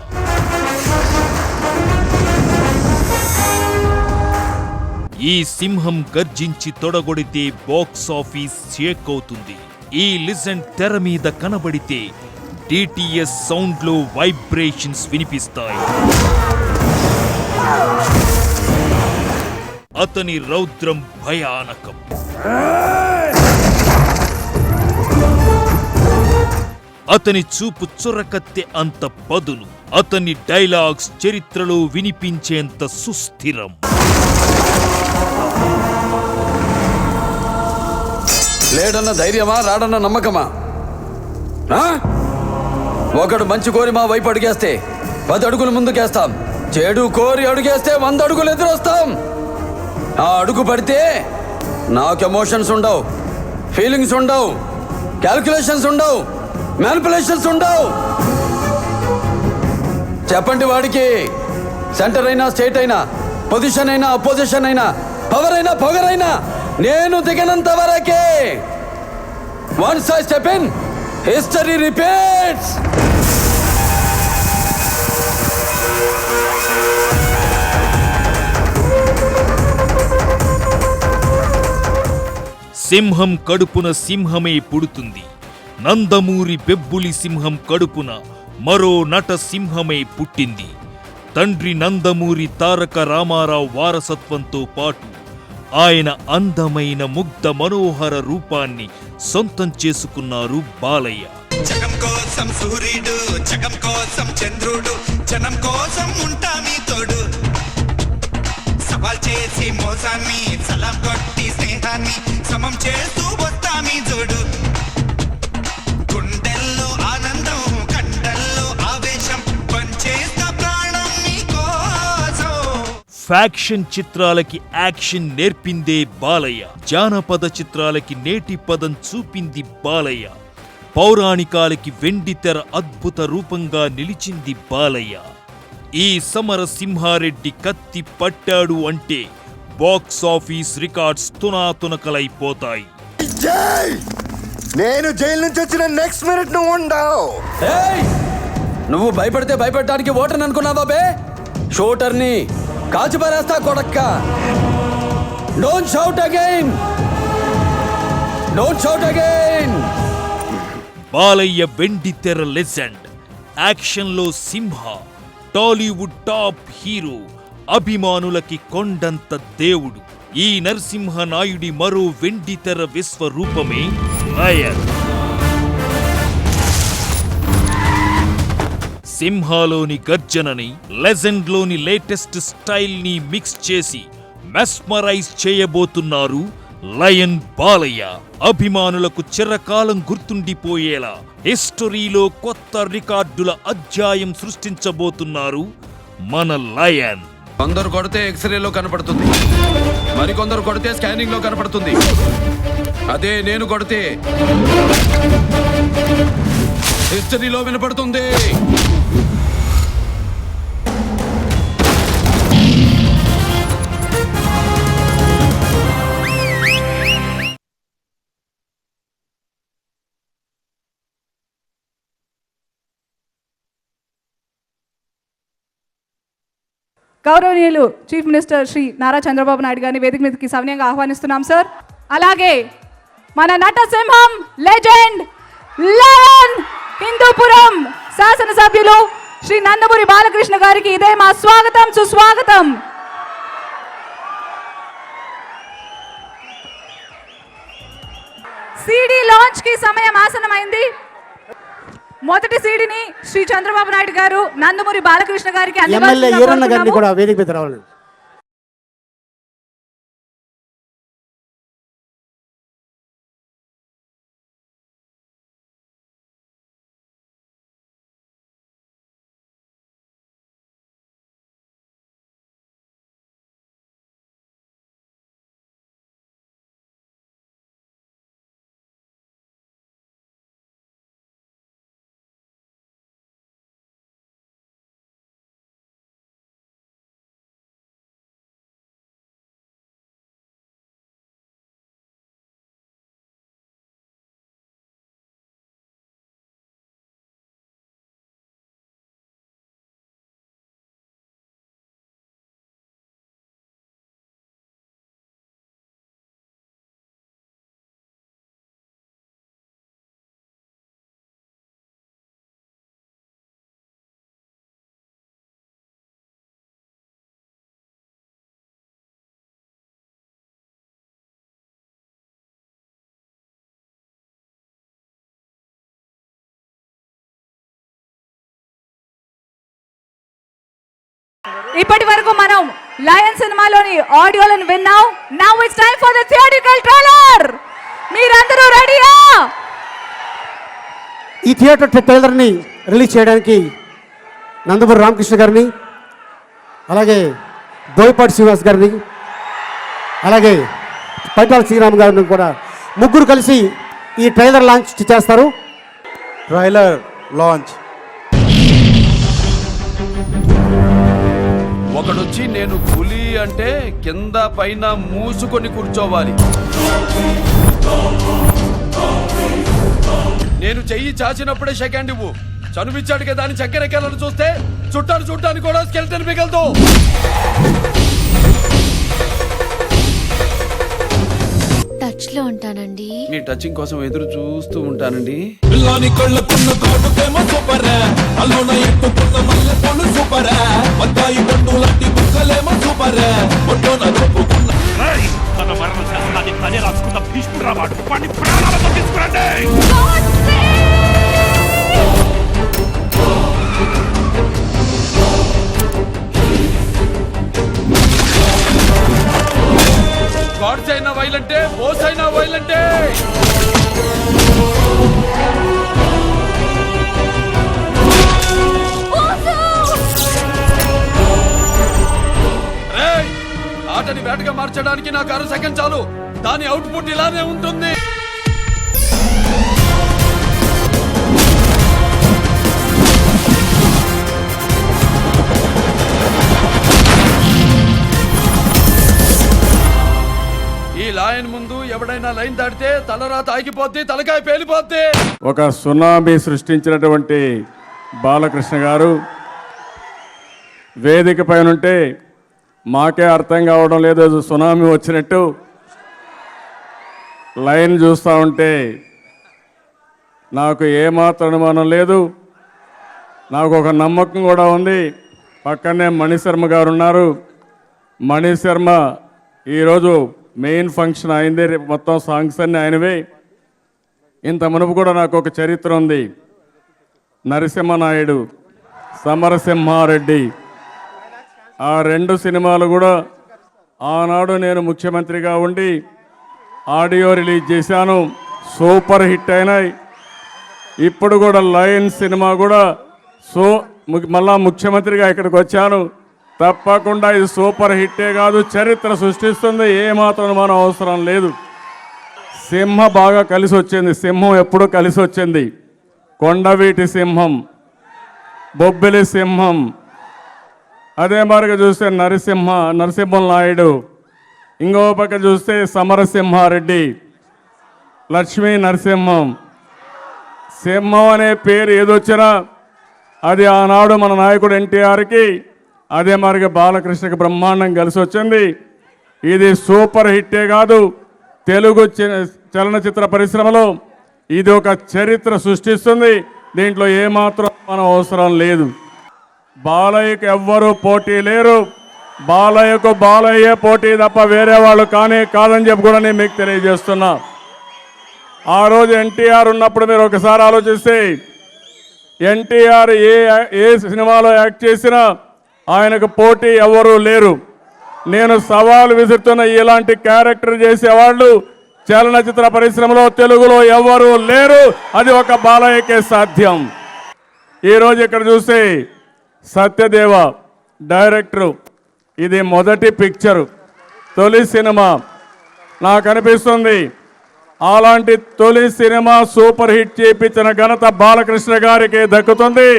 ఈ సింహం గర్జించి తొడగొడితే బాక్స్ ఆఫీస్ షేక్ అవుతుంది. ఈ లిజెండ్ తెర మీద కనబడితే డిటిఎస్ సౌండ్ లో వైబ్రేషన్స్ వినిపిస్తాయి. అతని రౌద్రం భయానకం. అతని చూపు చురకత్తె అంత పదును. అతని డైలాగ్స్ చరిత్రలో వినిపించేంత సుస్థిరం. లేడన్న ధైర్యమా, రాడన్న నమ్మకమా? ఒకడు మంచి కోరి మా వైపు అడుగేస్తే 10 అడుగులు ముందుకేస్తాం. చెడు కోరి అడుగేస్తే 100 అడుగులు ఎదురొస్తాం. ఆ అడుగు పడితే నాకు ఎమోషన్స్ ఉండవు, ఫీలింగ్స్ ఉండవు, క్యాల్కులేషన్స్ ఉండవు, మ్యానిపులేషన్స్ ఉండవు. చెప్పండి వాడికి. సెంటర్ అయినా, స్టేట్ అయినా, పొజిషన్ అయినా, అపోజిషన్ అయినా, పవర్ అయినా, పొగరైనా నేను దిగనంత వరకే. Once I step in, history repeats. సింహం కడుపున సింహమే పుడుతుంది. నందమూరి బెబ్బులి సింహం కడుపున మరో నట సింహమే పుట్టింది. తండ్రి నందమూరి తారక రామారావు వారసత్వంతో పాటు ఆయన అందమైన ముగ్ధ మనోహర రూపాన్ని సొంతం చేసుకున్నారు బాలయ్య. జగం కోసం సూర్యుడు, జగం కోసం చంద్రుడు, జనం కోసం ఉంటా మీ తోడు. సవాల్ చేసి మోసాన్ని, సలాం కొట్టి స్నేహాన్ని సమం చేస్తూ వస్తా మీ జోడు. గుండెల్లో ఆనందం, కండల్లో ఆవేశం, పంచేస్తా ప్రాణం మీ కోసం. ఫ్యాక్షన్ చిత్రాలకి యాక్షన్ నేర్పిందే బాలయ్య. జానపద చిత్రాలకి నేటి పదం చూపింది బాలయ్య. పౌరాణికాలకి వెండితెర అద్భుత రూపంగా నిలిచింది బాలయ్య. ఈ సమర సింహారెడ్డి కత్తి పట్టాడు అంటే బాక్స్ ఆఫీస్ రికార్డ్స్ తునాతునకలైపోతాయి. నేను జైలు నుంచి వచ్చిన నెక్స్ట్ మినిట్ నువ్వు ఉండవు. నువ్వు భయపడితే భయపెట్టడానికి ఓటర్ని అనుకున్నావా బే? షూటర్ని కాల్చి పారేస్తా కొడక్క. Don't shout again, don't shout again. Balayya వెండితెర లెజెండ్, యాక్షన్లో సింహ, టాలీవుడ్ టాప్ హీరో, అభిమానులకి కొండంత దేవుడు. ఈ నరసింహ నాయుడి మరో వెండితెర విశ్వరూపమే లయన్. సింహాలోని గర్జనని, లెజెండ్లోని లేటెస్ట్ స్టైల్ ని మిక్స్ చేసి మెస్మరైజ్ చేయబోతున్నారు లయన్ బాలయ్య. అభిమానులకు చిరకాలం గుర్తుండిపోయేలా హిస్టరీలో కొత్త రికార్డుల అధ్యాయం సృష్టించబోతున్నారు మన లయన్. కొందరు కొడితే ఎక్స్రేలో కనపడుతుంది, మరికొందరు కొడితే స్కానింగ్ లో కనపడుతుంది. అదే నేను కొడితే హిస్టరీలో వినపడుతుంది. గౌరవనీయులు చీఫ్ మినిస్టర్ శ్రీ నారా చంద్రబాబు నాయుడు గారిని వేదిక మీదకి సవినయంగా ఆహ్వానిస్తున్నాం సార్. అలాగే మన నటసింహం లెజెండ్ లయన్ హిందూపురం శాసనసభ్యులు శ్రీ నందమూరి బాలకృష్ణ గారికి ఇదే మా స్వాగతం, సుస్వాగతం. సిడి లాంచ్ కి సమయం ఆసనమైంది. మొదటి సీడీని శ్రీ చంద్రబాబు నాయుడు గారు నందమూరి బాలకృష్ణ గారికి ఎమ్మెల్యే ఈరన్న గారిని కూడా వేదిక మీద రావాలండి. ఇప్పటి వరకు మనం లయన్ సినిమాలోని ఆడియోలను విన్నాం. Now it's time for the theatrical trailer. మీరందరూ రెడీయా? ఈ థియేటర్ ట్రైలర్ని రిలీజ్ చేయడానికి నందమూరి రామకృష్ణ గారిని, అలాగే బోయపాటి శ్రీనివాస్ గారిని, అలాగే పైటాల శ్రీరామ్ గారిని కూడా ముగ్గురు కలిసి ఈ ట్రైలర్ లాంచ్ చేస్తారు. Trailer launch. ఒకడొచ్చి నేను పులి అంటే కింద పైన మూసుకొని కూర్చోవాలి. నేను చెయ్యి చాచినప్పుడే సెకండ్ ఇవ్వు. చనువిచ్చాడు కదా అని చక్కెరెక్కాలను చూస్తే చుట్టాను చూడటానికి కూడా స్కెల్టన్ మిగలదు. టచ్ లో ఉంటానండి. మీ టచింగ్ కోసం ఎదురు చూస్తూ ఉంటానండి. పిల్లాని కళ్ళకున్న కాటుకేమో సూపర్ అల్లున ఎట్టుకున్న మల్లె పూలు సూపర్ బత్తాయి పండు లాంటి బుక్కలేమో సూపర్ ఒట్టోన దొప్పుకున్న తన మరణ శాసనాన్ని తనే రాసుకున్న భీష్ముడు వాడు వాడిని ప్రాణాలతో తీసుకురండి. గాడ్స్ అయినా వైలంటే బోస్ అయినా వైలంటే. ఆటని వేటగా మార్చడానికి నాకు 6 సెకండ్ చాలు. దాని అవుట్పుట్ ఇలానే ఉంటుంది. ఈ లైన్ ముందు ఎవడైనా లైన్ దాటితే తలరాత ఆగిపోద్ది, తలకాయ పేలిపోద్ది. ఒక సునామీ సృష్టించినటువంటి బాలకృష్ణ గారు వేదిక పైన ఉంటే మాకే అర్థం కావడం లేదు, సునామీ వచ్చినట్టు. లైన్ చూస్తూ ఉంటే నాకు ఏమాత్రం అనుమానం లేదు, నాకు ఒక నమ్మకం కూడా ఉంది. పక్కనే మణిశర్మ గారు ఉన్నారు. మణిశర్మ ఈరోజు మెయిన్ ఫంక్షన్ అయింది, మొత్తం సాంగ్స్ అన్నీ ఆయనవే. ఇంత మునుపు కూడా నాకు ఒక చరిత్ర ఉంది. నరసింహనాయుడు, సమరసింహారెడ్డి, ఆ 2 సినిమాలు కూడా ఆనాడు నేను ముఖ్యమంత్రిగా ఉండి ఆడియో రిలీజ్ చేశాను, సూపర్ హిట్ అయినాయి. ఇప్పుడు కూడా లయన్ సినిమా కూడా మళ్ళా ముఖ్యమంత్రిగా ఇక్కడికి వచ్చాను, తప్పకుండా ఇది సూపర్ హిట్టే కాదు, చరిత్ర సృష్టిస్తుంది, ఏమాత్రం మనం అవసరం లేదు. సింహ బాగా కలిసి వచ్చింది, సింహం ఎప్పుడూ కలిసి వచ్చింది. కొండవీటి సింహం, బొబ్బిలి సింహం, అదే మరిగా చూస్తే నరసింహం నాయుడు, ఇంకో పక్క చూస్తే సమరసింహారెడ్డి, లక్ష్మీ నరసింహం. సింహం అనే పేరు ఏదొచ్చినా అది ఆనాడు మన నాయకుడు ఎన్టీఆర్కి, అదే మరిగా బాలకృష్ణకి బ్రహ్మాండం కలిసి వచ్చింది. ఇది సూపర్ హిట్టే కాదు, తెలుగు చలనచిత్ర పరిశ్రమలో ఇది ఒక చరిత్ర సృష్టిస్తుంది. దీంట్లో ఏమాత్రం మనం అవసరం లేదు. బాలయ్యకు ఎవ్వరూ పోటీ లేరు, బాలయ్యకు బాలయ్యే పోటీ తప్ప వేరే వాళ్ళు కాదని చెప్పి కూడా నేను మీకు తెలియజేస్తున్నా. ఆ రోజు ఎన్టీఆర్ ఉన్నప్పుడు మీరు ఒకసారి ఆలోచిస్తే ఎన్టీఆర్ ఏ సినిమాలో యాక్ట్ చేసినా ఆయనకు పోటీ ఎవరూ లేరు. నేను సవాలు విసురుతున్న ఇలాంటి క్యారెక్టర్ చేసేవాళ్ళు చలనచిత్ర పరిశ్రమలో తెలుగులో ఎవరూ లేరు, అది ఒక బాలయ్యకే సాధ్యం. ఈరోజు ఇక్కడ చూస్తే సత్యదేవ డైరెక్టరు, ఇది మొదటి పిక్చరు, తొలి సినిమా. నాకు అనిపిస్తుంది అలాంటి తొలి సినిమా సూపర్ హిట్ చేయించిన ఘనత బాలకృష్ణ గారికి దక్కుతుంది.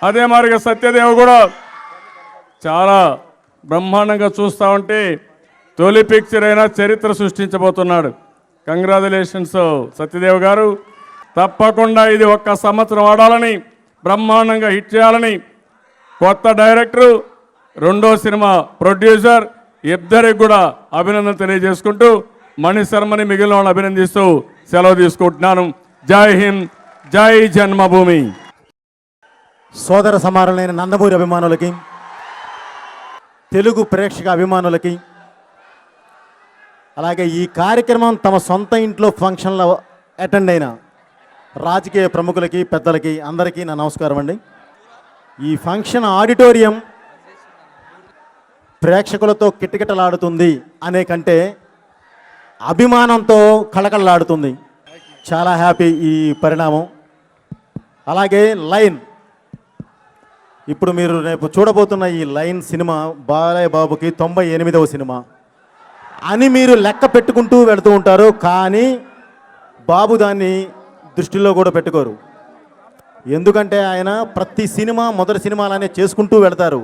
అదే మరిగా సత్యదేవ కూడా చాలా బ్రహ్మాండంగా చూస్తూ ఉంటే తొలి పిక్చర్ అయినా చరిత్ర సృష్టించబోతున్నాడు. కంగ్రాచులేషన్స్ సత్యదేవ్ గారు. తప్పకుండా ఇది 1 సంవత్సరం ఆడాలని, బ్రహ్మాండంగా హిట్ చేయాలని కొత్త డైరెక్టరు, 2వ సినిమా ప్రొడ్యూసర్ ఇద్దరికి కూడా అభినందన తెలియజేసుకుంటూ మణిశర్మని మిగిలిన వాళ్ళని అభినందిస్తూ సెలవు తీసుకుంటున్నాను. జై హింద్, జై జన్మభూమి. సోదర సమానులైన నందమూరి అభిమానులకి, తెలుగు ప్రేక్షక అభిమానులకి, అలాగే ఈ కార్యక్రమం తమ సొంత ఇంట్లో ఫంక్షన్లో అటెండ్ అయిన రాజకీయ ప్రముఖులకి, పెద్దలకి అందరికీ నా నమస్కారం అండి. ఈ ఫంక్షన్ ఆడిటోరియం ప్రేక్షకులతో కిటకిటలాడుతుంది అనే కంటే అభిమానంతో కళకళలాడుతుంది. చాలా హ్యాపీ ఈ పరిణామం. అలాగే లైన్, ఇప్పుడు మీరు రేపు చూడబోతున్న ఈ లైన్ సినిమా బాలయ్య బాబుకి 98వ సినిమా అని మీరు లెక్క పెట్టుకుంటూ వెళుతూ ఉంటారు, కానీ బాబు దాన్ని దృష్టిలో కూడా పెట్టుకోరు. ఎందుకంటే ఆయన ప్రతి సినిమా మొదటి సినిమాలనే చేసుకుంటూ వెళతారు.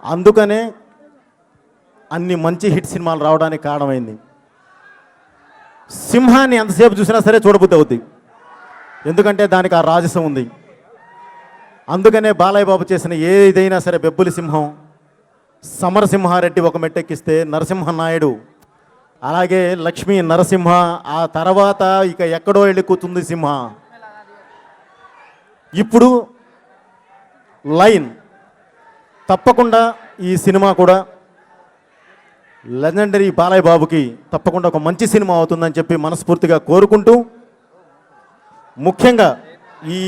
అందుకనే అన్ని మంచి హిట్ సినిమాలు రావడానికి కారణమైంది. సింహాన్ని ఎంతసేపు చూసినా సరే చూడబుద్ధి అవుద్ది, ఎందుకంటే దానికి ఆ రాజసం ఉంది. అందుకనే బాలయ్య బాబు చేసిన ఏదైనా సరే, బెబ్బులి సింహం, సమరసింహారెడ్డి ఒక మెట్టెక్కిస్తే నరసింహనాయుడు అలాగే లక్ష్మీ నరసింహ, ఆ తర్వాత ఇక ఎక్కడో వెళ్ళి కూతుంది సింహ. ఇప్పుడు లైన్. తప్పకుండా ఈ సినిమా కూడా లెజెండరీ బాలయ్య బాబుకి తప్పకుండా ఒక మంచి సినిమా అవుతుందని చెప్పి మనస్ఫూర్తిగా కోరుకుంటూ, ముఖ్యంగా ఈ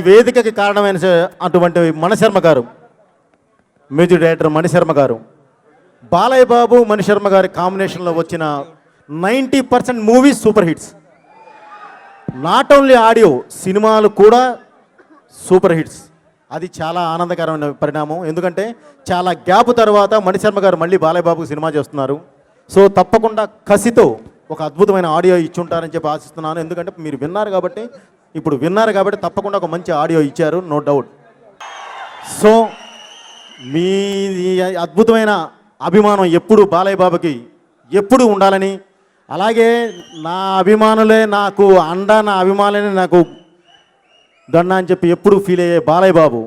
వేదికకి కారణమైన అటువంటి మణిశర్మ గారు, మ్యూజిక్ డైరెక్టర్ మణిశర్మ గారు, బాలయ్య బాబు మణిశర్మ గారి కాంబినేషన్లో వచ్చిన 90% movies super hits. Not only audio, సినిమాలు కూడా సూపర్ హిట్స్. అది చాలా ఆనందకరమైన పరిణామం. ఎందుకంటే చాలా గ్యాప్ తర్వాత మణిశర్మ గారు మళ్ళీ బాలయ్య బాబుకి సినిమా చేస్తున్నారు. సో తప్పకుండా కసితో ఒక అద్భుతమైన ఆడియో ఇచ్చి ఉంటారని చెప్పి ఆశిస్తున్నాను. ఎందుకంటే మీరు విన్నారు కాబట్టి తప్పకుండా ఒక మంచి ఆడియో ఇచ్చారు, నో డౌట్. సో మీ అద్భుతమైన అభిమానం ఎప్పుడు బాలయ్య బాబుకి ఎప్పుడు ఉండాలని, అలాగే నా అభిమానులే నాకు అండ, నా అభిమానులే నాకు దండ అని చెప్పి ఎప్పుడు ఫీల్ అయ్యే బాలయ్య బాబు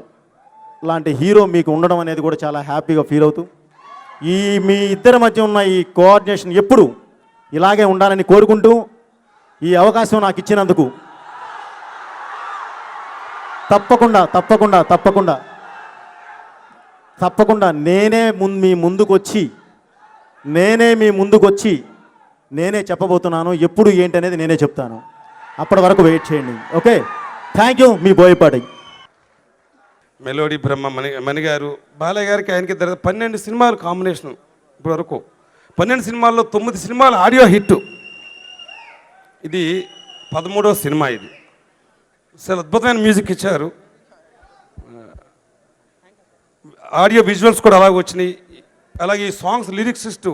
లాంటి హీరో మీకు ఉండడం అనేది కూడా చాలా హ్యాపీగా ఫీల్ అవుతూ, మీ ఇద్దరి మధ్య ఉన్న ఈ కోఆర్డినేషన్ ఎప్పుడు ఇలాగే ఉండాలని కోరుకుంటూ, ఈ అవకాశం నాకు ఇచ్చినందుకు తప్పకుండా నేనే మీ ముందుకొచ్చి నేనే చెప్పబోతున్నాను. ఎప్పుడు ఏంటనేది నేనే చెప్తాను. అప్పటి వరకు వెయిట్ చేయండి. Okay, thank you. మీ బోయపాటి. మెలోడీ బ్రహ్మ మణి గారు, బాలయ్య గారికి ఆయనకి 12 సినిమాలు కాంబినేషన్. ఇప్పటి వరకు 12 సినిమాల్లో 9 సినిమాలు ఆడియో హిట్. ఇది 13వ సినిమా. ఇది చాలా అద్భుతమైన మ్యూజిక్ ఇచ్చారు. ఆడియో విజువల్స్ కూడా అలాగే వచ్చినాయి. అలాగే ఈ సాంగ్స్ లిరిక్సిస్టు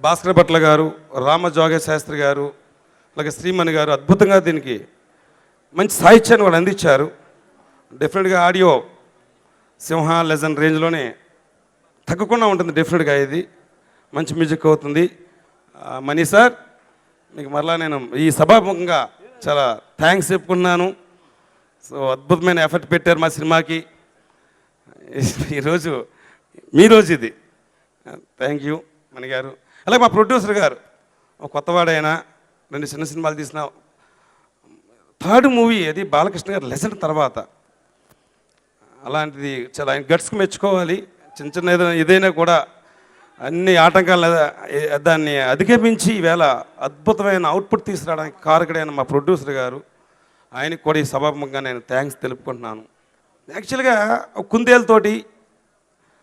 భాస్కర్ భట్ల గారు, రామజోగ శాస్త్రి గారు, అలాగే శ్రీమణి గారు అద్భుతంగా దీనికి మంచి సాహిత్యాన్ని వాళ్ళు అందించారు. డెఫినెట్గా ఆడియో సింహ లెజెండ్ రేంజ్లోనే తగ్గకుండా ఉంటుంది. డెఫినెట్గా ఇది మంచి మ్యూజిక్ అవుతుంది. మనీ సార్, మీకు మరలా నేను ఈ సభాముఖంగా చాలా థ్యాంక్స్ చెప్పుకున్నాను. సో అద్భుతమైన ఎఫర్ట్ పెట్టారు మా సినిమాకి. ఈరోజు మీ రోజు ఇది. థ్యాంక్ యూ మణి గారు. అలాగే మా ప్రొడ్యూసర్ గారు, కొత్తవాడైనా 2 చిన్న సినిమాలు తీసిన 3rd మూవీ అది బాలకృష్ణ గారు లెజెండ్ తర్వాత. అలాంటిది చాలా ఆయన గట్స్కి మెచ్చుకోవాలి. చిన్న ఏదైనా కూడా అన్ని ఆటంకాలు దాన్ని అధిగమించి ఈవేళ అద్భుతమైన అవుట్పుట్ తీసుకురావడానికి కారకుడైన మా ప్రొడ్యూసర్ గారు, ఆయనకి కూడా ఈ సభాముఖంగా నేను థ్యాంక్స్ తెలుపుకుంటున్నాను. యాక్చువల్గా కుందేలతోటి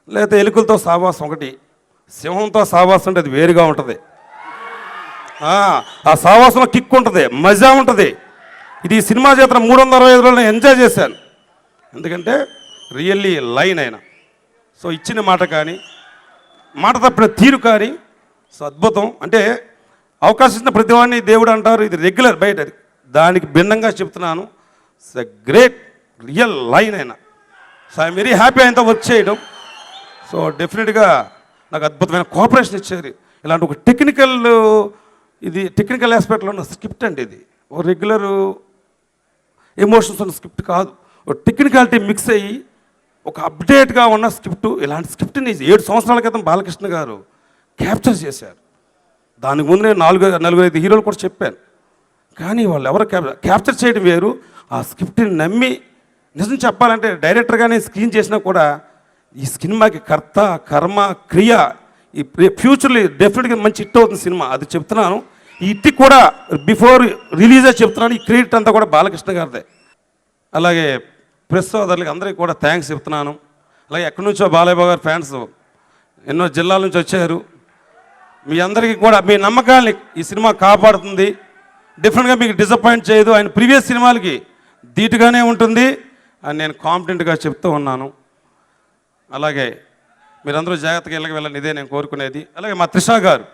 లేకపోతే ఎలుకలతో సావాసం ఒకటి, సింహంతో సావాసం అంటే అది వేరుగా ఉంటుంది. ఆ సావాసంలో కిక్ ఉంటుంది, మజా ఉంటుంది. ఇది సినిమా చేత 365 రోజులు ఎంజాయ్ చేశాను. ఎందుకంటే రియల్లీ లైన్ అయినా, సో ఇచ్చిన మాట కానీ, మాట తప్పిన తీరు కానీ, సో అద్భుతం. అంటే అవకాశం ఇచ్చిన ప్రతివాడిని దేవుడు అంటారు, ఇది రెగ్యులర్ బయట, దానికి భిన్నంగా చెప్తున్నాను. It's a great real line అయినా. సో ఐఎమ్ వెరీ హ్యాపీ ఆయనతో వర్క్ చేయడం. సో డెఫినెట్గా నాకు అద్భుతమైన కోఆపరేషన్ ఇచ్చారు. ఇలాంటి ఒక టెక్నికల్ ఆస్పెక్ట్లో ఉన్న స్క్రిప్ట్ అండి. ఇది ఒక రెగ్యులర్ ఎమోషన్స్ ఉన్న స్క్రిప్ట్ కాదు, ఒక టెక్నికాలిటీ మిక్స్ అయ్యి ఒక అప్డేట్గా ఉన్న స్క్రిప్ట్. ఇలాంటి స్క్రిప్ట్ని 7 సంవత్సరాల క్రితం బాలకృష్ణ గారు క్యాప్చర్ చేశారు. దానికి ముందు నేను 4-5 హీరోలు కూడా చెప్పాను. కానీ వాళ్ళు ఎవరు క్యాప్చర్ చేయడం వేరు. ఆ స్క్రిప్ట్ని నమ్మి, నిజం చెప్పాలంటే డైరెక్టర్గానే స్క్రీన్ చేసినా కూడా ఈ సినిమాకి కర్త కర్మ క్రియ ఈ ఫ్యూచర్లో డెఫినెట్గా మంచి హిట్ అవుతుంది సినిమా. అది చెప్తున్నాను. ఈ హిట్ కూడా బిఫోర్ రిలీజే చెప్తున్నాను. ఈ క్రెడిట్ అంతా కూడా బాలకృష్ణ గారిదే. అలాగే ప్రెస్ సోదరులకి అందరికీ కూడా థ్యాంక్స్ చెప్తున్నాను. అలాగే ఎక్కడి నుంచో బాలయ్య బాబు గారి ఫ్యాన్స్ ఎన్నో జిల్లాల నుంచి వచ్చారు. మీ అందరికీ కూడా మీ నమ్మకాన్ని ఈ సినిమా కాపాడుతుంది. డెఫినెట్గా మీకు డిసప్పాయింట్ చేయదు. ఆయన ప్రీవియస్ సినిమాలకి ధీటుగానే ఉంటుంది అని నేను కాన్ఫిడెంట్గా చెప్తూ ఉన్నాను. అలాగే మీరందరూ జాగ్రత్తగా వెళ్ళండి, ఇదే నేను కోరుకునేది. అలాగే మా త్రిష గారు,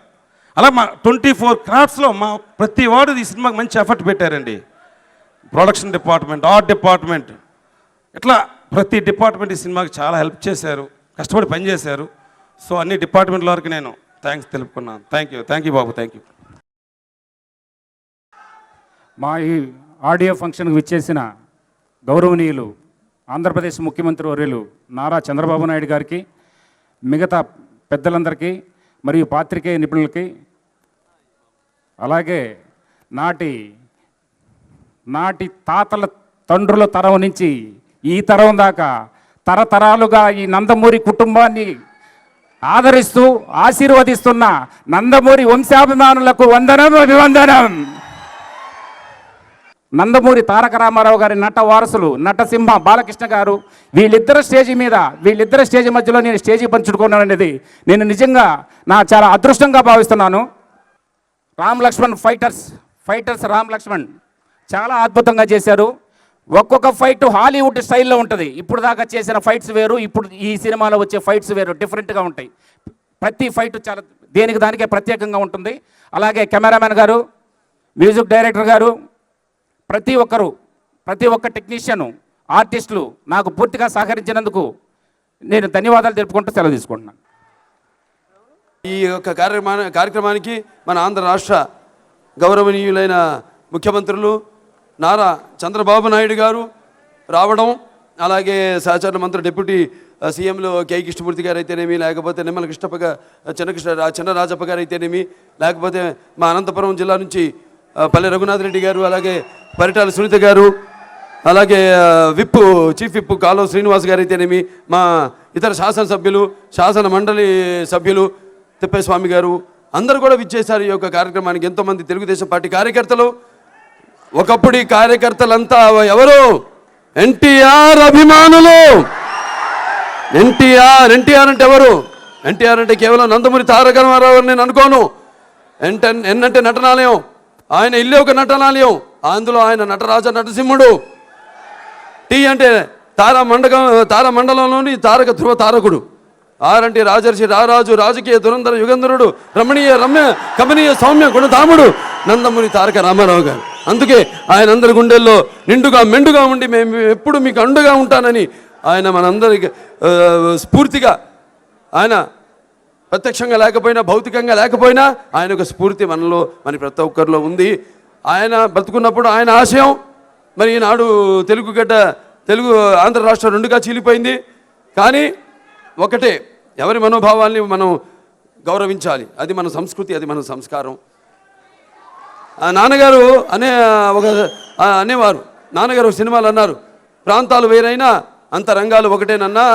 అలాగే మా 24 క్రాఫ్ట్స్లో మా ప్రతి వాడు ఈ సినిమాకి మంచి ఎఫర్ట్ పెట్టారండి. ప్రొడక్షన్ డిపార్ట్మెంట్, ఆర్ట్ డిపార్ట్మెంట్, ఇట్లా ప్రతి డిపార్ట్మెంట్ ఈ సినిమాకి చాలా హెల్ప్ చేశారు, కష్టపడి పనిచేశారు. సో అన్ని డిపార్ట్మెంట్ల వరకు నేను థ్యాంక్స్ తెలుపుకున్నాను. థ్యాంక్ యూ బాబు, థ్యాంక్ యూ. మా ఈ ఆడియో ఫంక్షన్కి విచ్చేసిన గౌరవనీయులు ఆంధ్రప్రదేశ్ ముఖ్యమంత్రి వర్యులు నారా చంద్రబాబు నాయుడు గారికి, మిగతా పెద్దలందరికీ మరియు పాత్రికేయ నిపుణులకి అలాగే నాటి తాతల తండ్రుల తరం నుంచి ఈ తరం దాకా తరతరాలుగా ఈ నందమూరి కుటుంబాన్ని ఆదరిస్తూ ఆశీర్వదిస్తున్న నందమూరి వంశాభిమానులకు వందనం అభివందనం. నందమూరి తారక రామారావు గారి నట వారసులు నటసింహ బాలకృష్ణ గారు వీళ్ళిద్దరు స్టేజి మధ్యలో నేను స్టేజి పంచుకోవడం అనేది నేను నిజంగా చాలా అదృష్టంగా భావిస్తున్నాను. రామ్ లక్ష్మణ్ ఫైటర్స్ రామ్ లక్ష్మణ్ చాలా అద్భుతంగా చేశారు. ఒక్కొక్క ఫైట్ హాలీవుడ్ స్టైల్లో ఉంటుంది. ఇప్పుడు దాకా చేసిన ఫైట్స్ వేరు, ఇప్పుడు ఈ సినిమాలో వచ్చే ఫైట్స్ వేరు, డిఫరెంట్గా ఉంటాయి. ప్రతి ఫైట్ చాలా దేనికి దానికే ప్రత్యేకంగా ఉంటుంది. అలాగే కెమెరామెన్ గారు, మ్యూజిక్ డైరెక్టర్ గారు, ప్రతి ఒక్క టెక్నీషియను, ఆర్టిస్టులు నాకు పూర్తిగా సహకరించినందుకు నేను ధన్యవాదాలు తెలుపుకుంటూ సెలవు తీసుకుంటున్నాను. ఈ యొక్క కార్యక్రమానికి మన ఆంధ్ర రాష్ట్ర గౌరవనీయులైన ముఖ్యమంత్రులు నారా చంద్రబాబు నాయుడు గారు రావడం, అలాగే సహచర మంత్రి డిప్యూటీ సీఎంలు కే కృష్ణమూర్తి గారు అయితేనేమి, లేకపోతే నిమ్మల చిన్నరాజప్ప గారు అయితేనేమి, లేకపోతే మా అనంతపురం జిల్లా నుంచి పల్లె రఘునాథ్ రెడ్డి గారు, అలాగే పరిటాల సునీత గారు, అలాగే చీఫ్ విప్ కాలువ శ్రీనివాస్ గారు అయితేనేమి, మా ఇతర శాసనసభ్యులు, శాసన మండలి సభ్యులు తిప్పేస్వామి గారు అందరూ కూడా విచ్చేశారు ఈ యొక్క కార్యక్రమానికి. ఎంతోమంది తెలుగుదేశం పార్టీ కార్యకర్తలు. ఒకప్పుడు ఈ కార్యకర్తలంతా ఎవరు? ఎన్టీఆర్ అభిమానులు. ఎన్టీఆర్ అంటే ఎవరు? ఎన్టీఆర్ అంటే కేవలం నందమూరి తారక రామారావు నేను అనుకోను. ఎన్నంటే నటనాలయం, ఆయన ఇల్లే ఒక నటనాలయం, అందులో ఆయన నటరాజ నటసింహుడు. టీ అంటే తారామండలంలోని తారక ధ్రువ తారకుడు. ఆరంటే రాజర్షి రారాజు రాజకీయ దురంధర యుగంధరుడు రమణీయ రమ్య కమనీయ సౌమ్య గుణధాముడు నందమూరి తారక రామారావు గారు. అందుకే ఆయన అందరి గుండెల్లో నిండుగా మెండుగా ఉండి మేము ఎప్పుడు మీకు అండుగా ఉంటానని ఆయన మనందరికి స్ఫూర్తిగా, ఆయన ప్రత్యక్షంగా లేకపోయినా భౌతికంగా లేకపోయినా ఆయన ఒక స్ఫూర్తి మన ప్రతి ఒక్కరిలో ఉంది. ఆయన బ్రతుకున్నప్పుడు ఆయన ఆశయం మరి ఈనాడు తెలుగు ఆంధ్ర రాష్ట్రం రెండుగా చీలిపోయింది. కానీ ఒకటే, ఎవరి మనోభావాల్ని మనం గౌరవించాలి. అది మన సంస్కృతి, అది మన సంస్కారం. నాన్నగారు అనేవారు, నాన్నగారు సినిమాలు అన్నారు, ప్రాంతాలు వేరైనా అంతరంగాలు ఒకటేనన్నా,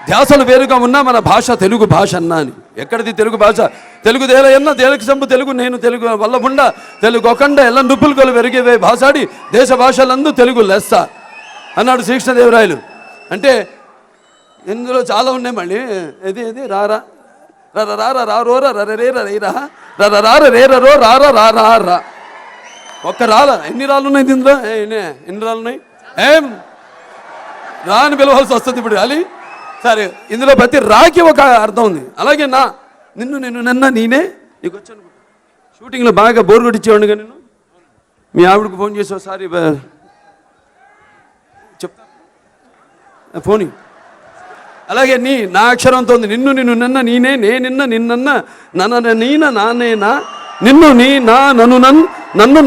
ధ్యాసలు వేరుగా ఉన్నా మన భాష తెలుగు భాష అన్నా అని. ఎక్కడిది తెలుగు భాష? తెలుగు దేలయన్న దేలకు సంపు తెలుగు నేను తెలుగు వల్లబుండ తెలుగు ఒకండ ఎల్ల నుప్పులు వెరిగేవే భాషాడి దేశ భాషలందు తెలుగు లెస్స అన్నాడు శ్రీకృష్ణదేవరాయలు. అంటే ఇందులో చాలా ఉన్నాయి. మళ్ళీ ఇది రారా రారా రారోరా రరేరా రైరా రార రేరరో రారా రారా. ఒక్క రాల ఎన్ని రాళ్ళు ఉన్నాయి ఇందులో? ఎన్ని రాళ్ళు ఉన్నాయి? రాని పిలవాల్సి వస్తుంది ఇప్పుడు. అది సరే, ఇందులో ప్రతి రాకి ఒక అర్థం ఉంది. అలాగే నిన్ను నన్న నేనే నీకు వచ్చాను. షూటింగ్లో బాగా బోర్ కొట్టించేవాడిగా నేను. మీ ఆవిడకు ఫోన్ చేసి ఒకసారి చెప్తా ఫోన్. అలాగే నా అక్షరంతో ఉంది. నిన్ను నన్న నేనే, నిన్న నిన్న నానేనా, నిన్ను నన్ను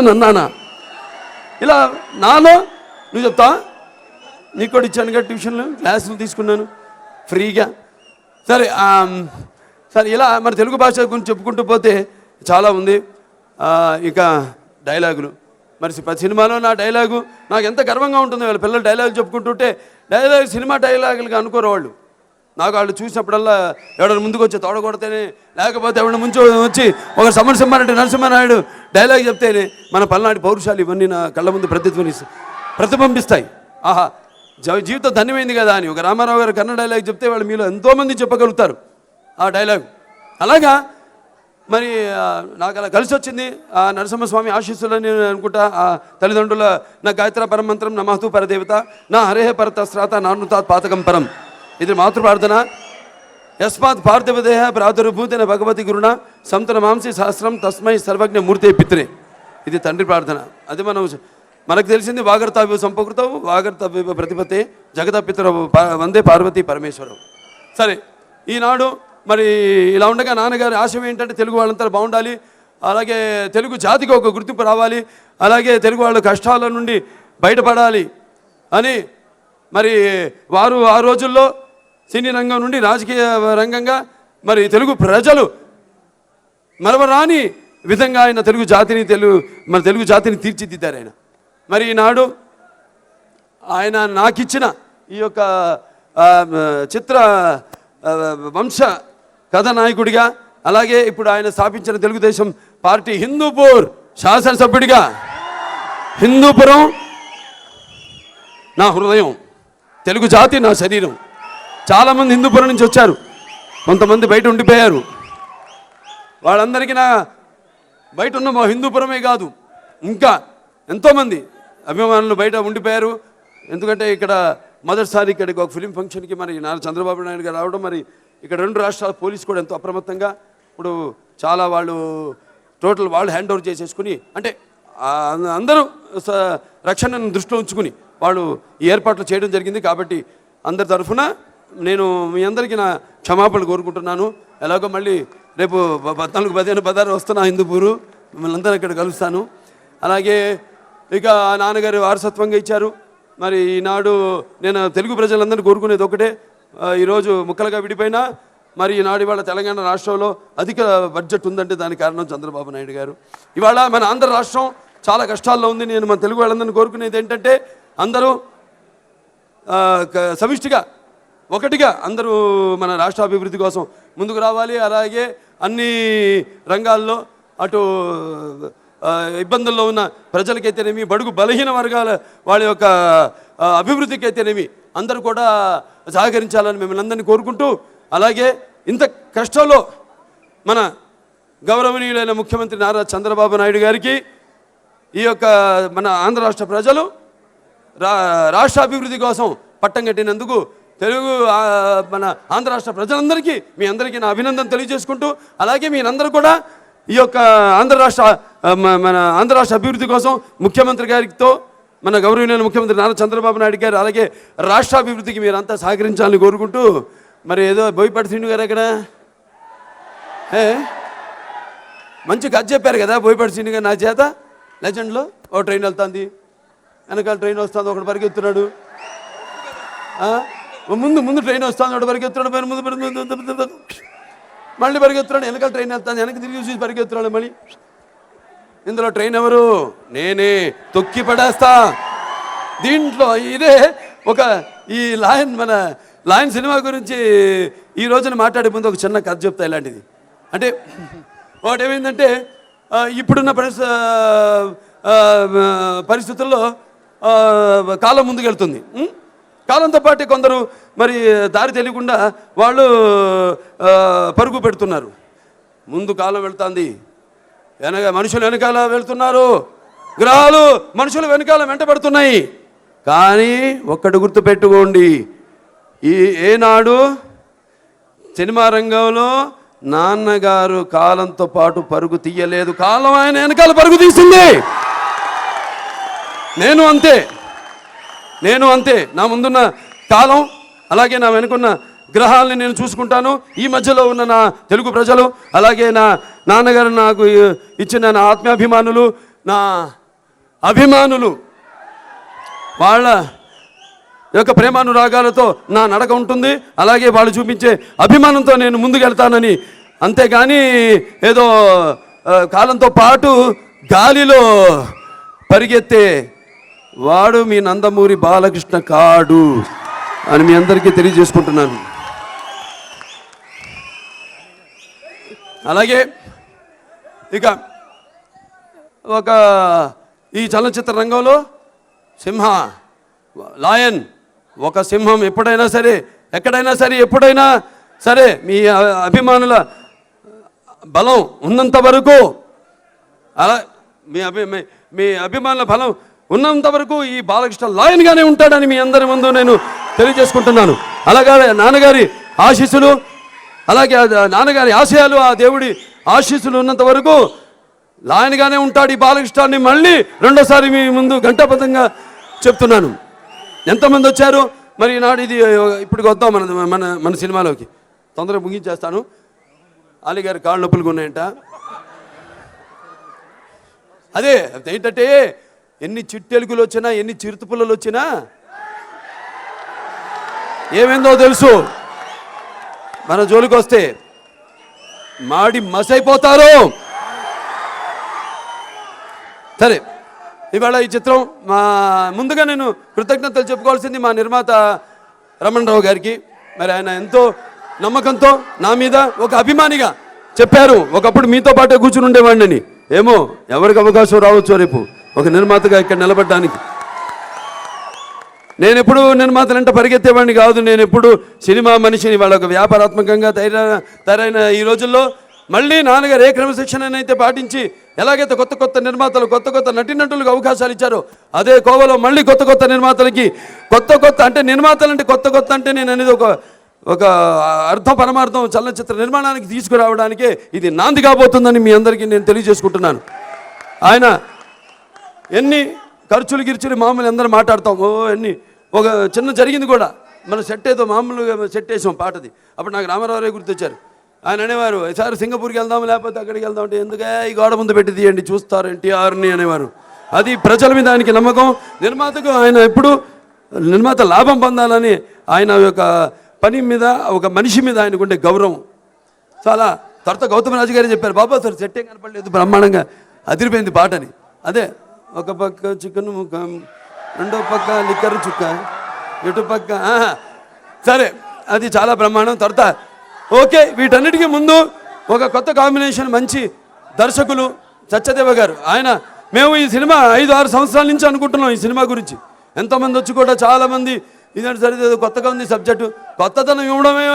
నన్నానా. ఇలా నాలో నువ్వు చెప్తా. నీకు కూడా ఇచ్చాను కదా ట్యూషన్లో, క్లాసులు తీసుకున్నాను ఫ్రీగా. సరే ఇలా మరి తెలుగు భాష గురించి చెప్పుకుంటూ పోతే చాలా ఉంది. ఇక డైలాగులు, మరి ప్రతి సినిమాలో నా డైలాగు నాకు ఎంత గర్వంగా ఉంటుందో. వాళ్ళ పిల్లలు డైలాగులు చెప్పుకుంటుంటే సినిమా డైలాగులుగా అనుకోరు వాళ్ళు. నాకు వాళ్ళు చూసినప్పుడల్లా ఎవడన్నా ముందుకు వచ్చి తోడగొడితేనే, లేకపోతే ఎవడన్నా ముందు వచ్చి ఒక సమరసింహారెడ్డి నరసింహానాయుడు డైలాగ్ చెప్తేనే మన పల్నాటి పౌరుషాలు ఇవన్నీ నా కళ్ళ ముందు ప్రతిబింబిస్తాయి. ఆహా, జీవితం ధన్యమైంది కదా అని ఒక రామారావు గారు కన్నడ డైలాగ్ చెప్తే వాళ్ళు మీలో ఎంతోమంది చెప్పగలుగుతారు ఆ డైలాగ్. అలాగా మరి నాకు అలా కలిసి వచ్చింది ఆ నరసింహస్వామి ఆశీస్సులని అనుకుంటా. ఆ తల్లిదండ్రుల నా గాయత్ర పరమంత్రం నమస్తు పరదేవత నా హరేహ పరతస్రాత నానుతాత్ పాతకం పరం. ఇది మాతృప్రార్థన. యస్మాత్ పార్థివదేహ ప్రాదుర్భూతైన భగవతి గురుణ సంతన మాంసి సహస్రం తస్మై సర్వజ్ఞ మూర్తే పిత్రే. ఇది తండ్రి ప్రార్థన. అది మనకు తెలిసింది వాగర్తావ్య సంపకృతవు వాగర్తవ్య ప్రతిపతే జగదపితర వందే పార్వతీ పరమేశ్వరం. సరే, ఈనాడు మరి ఇలా ఉండగా నాన్నగారి ఆశయం ఏంటంటే తెలుగు వాళ్ళంతా బాగుండాలి, అలాగే తెలుగు జాతికి ఒక గుర్తింపు రావాలి, అలాగే తెలుగు వాళ్ళ కష్టాల నుండి బయటపడాలి అని మరి వారు ఆ రోజుల్లో సినీ రంగం నుండి రాజకీయ రంగంగా మరి తెలుగు ప్రజలు మరవరాని విధంగా ఆయన మన తెలుగు జాతిని తీర్చిదిద్దారు ఆయన. మరి ఈనాడు ఆయన నాకిచ్చిన ఈ యొక్క చిత్ర వంశ కథానాయకుడిగా, అలాగే ఇప్పుడు ఆయన స్థాపించిన తెలుగుదేశం పార్టీ హిందూపూర్ శాసనసభ్యుడిగా, హిందూపురం నా హృదయం, తెలుగు జాతి నా శరీరం. చాలామంది హిందూపురం నుంచి వచ్చారు, కొంతమంది బయట ఉండిపోయారు. వాళ్ళందరికీ నా బయట ఉన్న మా హిందూపురమే కాదు, ఇంకా ఎంతోమంది అభిమానులు బయట ఉండిపోయారు. ఎందుకంటే ఇక్కడ మొదటిసారి ఇక్కడికి ఒక ఫిలిం ఫంక్షన్కి మరి నారా చంద్రబాబు నాయుడు గారు రావడం, మరి ఇక్కడ 2 రాష్ట్రాల పోలీసు కూడా ఎంతో అప్రమత్తంగా ఇప్పుడు చాలా వాళ్ళు టోటల్ వాళ్ళు హ్యాండ్ ఓవర్ చేసేసుకుని, అంటే అందరూ రక్షణను దృష్టిలో ఉంచుకుని వాళ్ళు ఈ ఏర్పాట్లు చేయడం జరిగింది. కాబట్టి అందరి తరఫున నేను మీ అందరికీ నా క్షమాపణలు కోరుకుంటున్నాను. ఎలాగో మళ్ళీ రేపు 14, 15, 16 వస్తున్నా హిందూపూరు, మిమ్మల్ని అందరూ ఇక్కడ కలుస్తాను. అలాగే ఇక నాన్నగారు వారసత్వంగా ఇచ్చారు. మరి ఈనాడు నేను తెలుగు ప్రజలందరినీ కోరుకునేది ఒకటే, ఈరోజు ముక్కలుగా విడిపోయినా మరి ఈనాడు ఇవాళ తెలంగాణ రాష్ట్రంలో అధిక బడ్జెట్ ఉందంటే దానికి కారణం చంద్రబాబు నాయుడు గారు. ఇవాళ మన ఆంధ్ర రాష్ట్రం చాలా కష్టాల్లో ఉంది. నేను మన తెలుగు వాళ్ళందరినీ కోరుకునేది ఏంటంటే అందరూ సమిష్టిగా ఒకటిగా అందరూ మన రాష్ట్ర అభివృద్ధి కోసం ముందుకు రావాలి. అలాగే అన్ని రంగాల్లో అటు ఇబ్బందుల్లో ఉన్న ప్రజలకైతేనేమి, బడుగు బలహీన వర్గాల వాళ్ళ యొక్క అభివృద్ధికి అయితేనేమి అందరూ కూడా సహకరించాలని మిమ్మల్ని అందరినీ కోరుకుంటూ, అలాగే ఇంత కష్టంలో మన గౌరవనీయులైన ముఖ్యమంత్రి నారా చంద్రబాబు నాయుడు గారికి ఈ యొక్క మన ఆంధ్ర రాష్ట్ర ప్రజలు రాష్ట్ర అభివృద్ధి కోసం పట్టం కట్టినందుకు తెలుగు మన ఆంధ్ర రాష్ట్ర ప్రజలందరికీ మీ అందరికీ నా అభినందన తెలియజేసుకుంటూ, అలాగే మీరందరూ కూడా ఈ యొక్క మన ఆంధ్ర రాష్ట్ర అభివృద్ధి కోసం ముఖ్యమంత్రి గారితో, మన గౌరవనీయులైన ముఖ్యమంత్రి నారా చంద్రబాబు నాయుడు గారు, అలాగే రాష్ట్ర అభివృద్ధికి మీరంతా సహకరించాలని కోరుకుంటూ, మరి ఏదో బోయపాటి శ్రీను గారు ఎక్కడ మంచి కథ చెప్పారు కదా బోయపాటి శ్రీను గారు నా చేత. లెజెండ్లో ఓ ట్రైన్ వెళ్తుంది, వెనకాల ట్రైన్ వస్తుంది, ఒకటి పరిగెత్తున్నాడు, ముందు ట్రైన్ వస్తుంది, ఒకటి పరిగెత్తున్నాడు, ముందు మళ్ళీ పరిగెత్తున్నాడు, వెనకాల ట్రైన్ వెళ్తాను, వెనక్కి తిరిగి చూసి పరిగెత్తున్నాడు మళ్ళీ. ఇందులో ట్రైన్ ఎవరు? నేనే, తొక్కి పడేస్తా. దీంట్లో ఇదే ఒక ఈ మన లాయన్ సినిమా గురించి ఈ రోజున మాట్లాడే ముందు ఒక చిన్న కథ చెప్తా. ఇలాంటిది అంటే ఒకటి ఏమైందంటే, ఇప్పుడున్న పరిస్థితుల్లో కాలం ముందుకెళ్తుంది. కాలంతో పాటు కొందరు మరి దారి తెలియకుండా వాళ్ళు పరుగు పెడుతున్నారు. ముందు కాలం వెళ్తుంది, మనుషులు వెనకాల వెళ్తున్నారు, గ్రహాలు మనుషులు వెనకాల వెంటబడుతున్నాయి. కానీ ఒక్కటి గుర్తుపెట్టుకోండి, ఏనాడు సినిమా రంగంలో నాన్నగారు కాలంతో పాటు పరుగు తీయలేదు, కాలం ఆయన వెనకాల పరుగు తీసింది. నేను అంతే. నా ముందున్న కాలం, అలాగే నా వెనుకున్న గ్రహాలని నేను చూసుకుంటాను. ఈ మధ్యలో ఉన్న నా తెలుగు ప్రజలు, అలాగే నా నాన్నగారు నాకు ఇచ్చిన నా ఆత్మాభిమానులు, నా అభిమానులు, వాళ్ళ యొక్క ప్రేమానురాగాలతో నా నడక ఉంటుంది. అలాగే వాళ్ళు చూపించే అభిమానంతో నేను ముందుకెళ్తానని, అంతేగాని ఏదో కాలంతో పాటు గాలిలో పరిగెత్తే వాడు మీ నందమూరి బాలకృష్ణ కాడు అని మీ అందరికీ తెలియజేసుకుంటున్నాను. అలాగే ఇక ఈ చలనచిత్ర రంగంలో లాయన్ ఒక సింహం ఎప్పుడైనా సరే, ఎక్కడైనా సరే, ఎప్పుడైనా సరే మీ అభిమానుల బలం ఉన్నంత వరకు, అలా మీ అభిమానుల బలం ఉన్నంత వరకు ఈ బాలకృష్ణ లాయన్గానే ఉంటాడని మీ అందరి ముందు నేను తెలియజేసుకుంటున్నాను. అలాగే నాన్నగారి ఆశీస్సులు, అలాగే నాన్నగారి ఆశయాలు, ఆ దేవుడి ఆశీస్సులు ఉన్నంత వరకు లాయన్గానే ఉంటాడు ఈ బాలకృష్ణాన్ని. మళ్ళీ రెండోసారి మీ ముందు ఘంటాబద్ధంగా చెప్తున్నాను. ఎంతమంది వచ్చారు మరి ఈనాడు? ఇది ఇప్పటికి వద్దాం మన సినిమాలోకి. తొందరగా ముగించేస్తాను. అలీ గారి కాళ్ళు నొప్పులుగా ఉన్నాయంట. అదే ఏంటంటే, ఎన్ని చిట్టెలుగులు వచ్చినా, ఎన్ని చిరుతుపుల్లలు వచ్చినా ఏమైందో తెలుసు. మన జోలికి వస్తే మాడి మసైపోతారు. సరే, ఇవాళ ఈ చిత్రం ముందుగా నేను కృతజ్ఞతలు చెప్పుకోవాల్సింది మా నిర్మాత రమణరావు గారికి. మరి ఆయన ఎంతో నమ్మకంతో నా మీద ఒక అభిమానిగా చెప్పారు, ఒకప్పుడు మీతో పాటే కూర్చుని ఉండేవాడిని. ఏమో ఎవరికి అవకాశం రావచ్చు రేపు ఒక నిర్మాతగా ఇక్కడ నిలబడడానికి. నేను ఎప్పుడు నిర్మాతలంటే పరిగెత్తేవాడిని కాదు. నేను ఎప్పుడు సినిమా మనిషిని. వాళ్ళ ఒక వ్యాపారాత్మకంగా తయారైన ఈ రోజుల్లో మళ్ళీ నాన్నగారు ఏ క్రమశిక్షణనైతే పాటించి ఎలాగైతే కొత్త కొత్త నిర్మాతలు కొత్త కొత్త నటీనటులకు అవకాశాలు ఇచ్చారో అదే కోవలో మళ్ళీ కొత్త కొత్త నిర్మాతలకి కొత్త అంటే నిర్మాతలు అంటే కొత్త అంటే నేను అనేది ఒక అర్థం పరమార్థం చలనచిత్ర నిర్మాణానికి తీసుకురావడానికే ఇది నాంది కాబోతుందని మీ అందరికీ నేను తెలియజేసుకుంటున్నాను. ఆయన ఎన్ని ఖర్చులు గిర్చులు మామూలు అందరూ మాట్లాడతాం, ఎన్ని ఒక చిన్న జరిగింది కూడా మన సెట్ ఏదో మామూలుగా సెట్ వేసాం పాటది. అప్పుడు నాకు రామారావు గుర్తొచ్చారు. ఆయన అనేవారు, ఈసారి సింగపూర్కి వెళ్దాం లేకపోతే అక్కడికి వెళ్దాం అంటే ఎందుకే ఈ గోడ ముందు పెట్టి తీయండి చూస్తారు ఎన్టీఆర్ని అనేవారు. అది ప్రజల మీద ఆయనకి నమ్మకం. నిర్మాతకు ఆయన ఎప్పుడు నిర్మాత లాభం పొందాలని ఆయన యొక్క పని మీద ఒక మనిషి మీద ఆయనకు ఉండే గౌరవం చాలా. తర్వాత గౌతమరాజు గారే చెప్పారు, బాబా సార్ సెట్టే కనపడలేదు, బ్రహ్మాండంగా అదిరిపోయింది పాటని. అదే ఒక పక్క చికెన్ ముక్క, రెండో పక్క లిక్కర్ చుక్క, ఇటు పక్క సరే అది చాలా బ్రహ్మాండం. తర్వాత ఓకే, వీటన్నిటికీ ముందు ఒక కొత్త కాంబినేషన్ మంచి దర్శకులు సత్యదేవ గారు. మేము ఈ సినిమా 5-6 సంవత్సరాల నుంచి అనుకుంటున్నాం ఈ సినిమా గురించి. ఎంతోమంది వచ్చి కూడా చాలామంది ఇదంటే సరిది కొత్తగా ఉంది సబ్జెక్టు. కొత్తదనం ఇవ్వడమే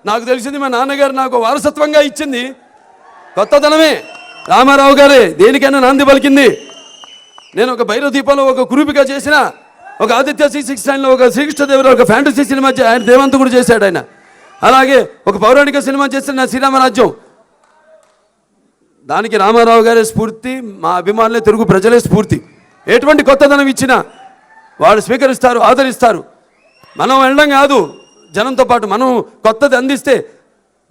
నాకు తెలిసింది మా నాన్నగారు నాకు వారసత్వంగా ఇచ్చింది కొత్తదనమే. రామారావు గారే దేనికైనా నాంది పలికింది. నేను ఒక భైరవ దీపంలో ఒక కురూపిగా చేసిన, ఒక ఆదిత్య 669లో ఒక శ్రీకృష్ణదేవరావు ఒక ఫ్యాంటసీ సినిమా ఆయన దేవంతకుడు చేశాడు ఆయన. అలాగే ఒక పౌరాణిక సినిమా చేసిన శ్రీరామరాజ్యం, దానికి రామారావు గారే స్ఫూర్తి, మా అభిమానులే తెలుగు ప్రజలే స్ఫూర్తి. ఎటువంటి కొత్తదనం ఇచ్చినా వాళ్ళు స్వీకరిస్తారు, ఆదరిస్తారు. మనం వెళ్ళడం కాదు, జనంతో పాటు మనం కొత్తది అందిస్తే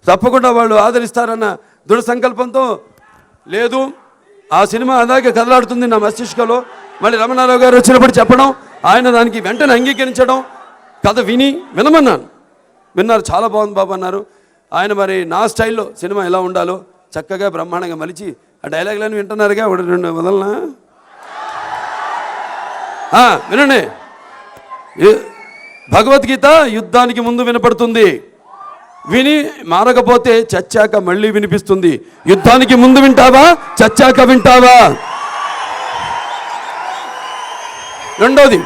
తప్పకుండా వాళ్ళు ఆదరిస్తారన్న దృఢ సంకల్పంతో లేదు ఆ సినిమా అలాగే కదలాడుతుంది నా మస్తిష్కలో. మళ్ళీ రమణారావు గారు వచ్చినప్పుడు చెప్పడం, ఆయన దానికి వెంటనే అంగీకరించడం, కథ వినమన్నాను. విన్నారు, చాలా బాగుంది బాబు అన్నారు ఆయన. మరి నా స్టైల్లో సినిమా ఎలా ఉండాలో చక్కగా బ్రహ్మాండంగా మలిచి ఆ డైలాగులను వింటున్నారుగా, ఒకటి రెండు వదలనా వినండి. భగవద్గీత యుద్ధానికి ముందు వినపడుతుంది, విని మారకపోతే చచ్చాక మళ్ళీ వినిపిస్తుంది. యుద్ధానికి ముందు వింటావా, చచ్చాక వింటావా? రెండోది,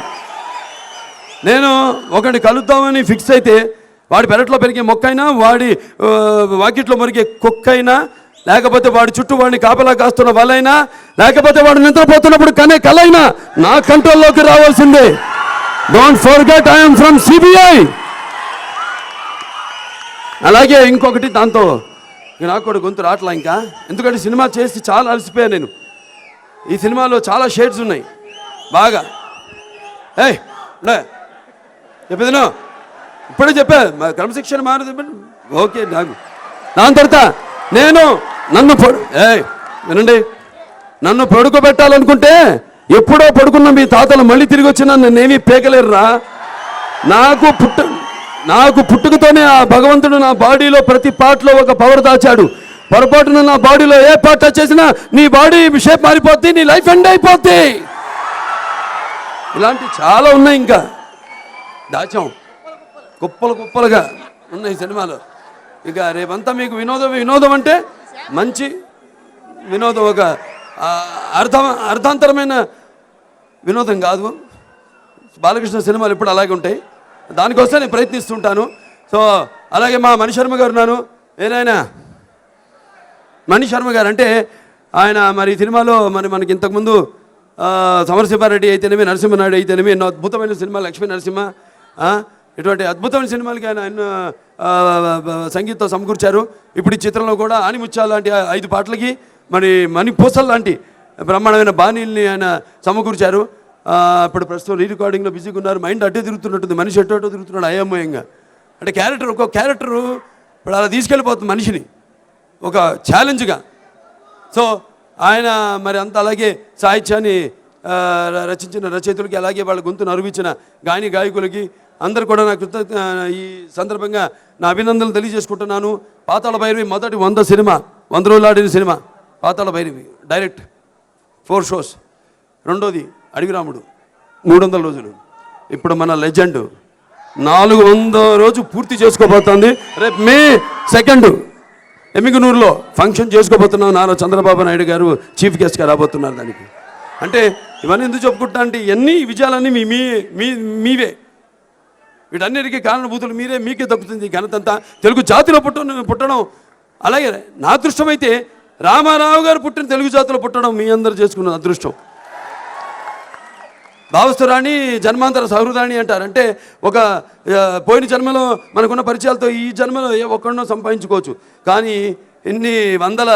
నేను ఒకటి కలుద్దామని ఫిక్స్ అయితే వాడి పెరట్లో పెరిగే మొక్కైనా, వాడి వాకిట్లో మరిగే కుక్కైనా, లేకపోతే వాడి చుట్టూ వాడిని కాపలా కాస్తున్న వాళ్ళైనా, లేకపోతే వాడు నిద్రపోతున్నప్పుడు కనే కలైనా నా కంట్రోల్లోకి రావాల్సిందే. Don't forget I'm from CBI. అలాగే ఇంకొకటి, దాంతో నాకు కూడా గొంతు రావట్లా ఇంకా, ఎందుకంటే సినిమా చేసి చాలా అలసిపోయాను నేను. ఈ సినిమాలో చాలా షేడ్స్ ఉన్నాయి బాగా. చెప్పేదినో ఇప్పుడే చెప్పా, క్రమశిక్షణ మారదు. ఓకే, నాకు దాని తర్వాత వినండి, నన్ను పడుకోబెట్టాలనుకుంటే ఎప్పుడో పడుకున్న మీ తాతలు మళ్ళీ తిరిగి వచ్చినా నన్నేమీ పేకలేరురా. నాకు పుట్టుకతోనే ఆ భగవంతుడు నా బాడీలో ప్రతి పార్ట్లో ఒక పవర్ దాచాడు. పొరపాటున నా బాడీలో ఏ పార్ట్ టచ్ చేసినా నీ బాడీ షేప్ మారిపోద్ది, నీ లైఫ్ ఎండ్ అయిపోద్ది. ఇలాంటి చాలా ఉన్నాయి, ఇంకా దాచాం కుప్పలుగా ఉన్నాయి సినిమాలో. ఇక రేపంతా మీకు వినోదం అంటే మంచి వినోదం, ఒక అర్థాంతరమైన వినోదం కాదు. బాలకృష్ణ సినిమాలు ఎప్పుడు అలాగే ఉంటాయి, దానికోసం నేను ప్రయత్నిస్తుంటాను. సో అలాగే మా మణిశర్మ గారు ఉన్నాను. ఏదైనా మణిశర్మ గారు అంటే ఆయన మరి సినిమాలో మనకి ఇంతకుముందు సమరసింహారెడ్డి అయితేనేమి, నరసింహనాయుడు అయితేనేమి, ఎన్నో అద్భుతమైన సినిమాలు, లక్ష్మీ నరసింహ, ఇటువంటి అద్భుతమైన సినిమాలకి ఆయన సంగీతం సమకూర్చారు. ఇప్పుడు ఈ చిత్రంలో కూడా ఆనిముత్యాలు లాంటి 5 పాటలకి మణి పూసల్ లాంటి బ్రహ్మాండమైన బాణీల్ని ఆయన సమకూర్చారు. ఇప్పుడు ప్రస్తుతం రీరికార్డింగ్లో బిజీగా ఉన్నారు. మైండ్ అట్టే తిరుగుతున్నట్టుంది, మనిషి ఎటో తిరుగుతున్నాడు అయోమయంగా. అంటే ఒక్కొక్క క్యారెక్టరు ఇప్పుడు అలా తీసుకెళ్ళిపోతుంది మనిషిని ఒక ఛాలెంజ్గా. సో ఆయన మరి అంత అలాగే సాహిత్యాన్ని రచించిన రచయితలకి, అలాగే వాళ్ళ గొంతును అరువించిన గాయకులకి, అందరు కూడా నాకు ఈ సందర్భంగా నా అభినందనలు తెలియజేసుకుంటున్నాను. పాతాళ భైరవి మొదటి 100 సినిమా, 100 రోజులు ఆడిన సినిమా పాతాళ భైరవి, డైరెక్ట్ 4 షోస్. రెండోది అడవి రాముడు 300 రోజులు. ఇప్పుడు మన లెజెండ్ 400 రోజు పూర్తి చేసుకోబోతోంది. రేపు May 2 ఎమ్మిగనూరులో ఫంక్షన్ చేసుకోబోతున్నాం. నారా చంద్రబాబు నాయుడు గారు చీఫ్ గెస్ట్గా రాబోతున్నారు. దానికి అంటే ఇవన్నీ ఎందుకు చెప్పుకుంటా అంటే ఇవన్నీ విజయాలన్నీ మీవే. వీటన్నిటికీ కారణభూతులు మీరే. మీకే దక్కుతుంది ఘనతంతా. తెలుగు జాతిలో పుట్టడం అలాగే నా అదృష్టం అయితే రామారావు గారు పుట్టిన తెలుగు జాతిలో పుట్టడం మీ అందరూ చేసుకున్న అదృష్టం. భావస్తురాణి జన్మాంతర సహృదాణి అంటారు. అంటే ఒక పోయిన జన్మలో మనకున్న పరిచయాలతో ఈ జన్మలో ఏ ఒక్కడనో సంపాదించుకోవచ్చు. కానీ ఇన్ని వందల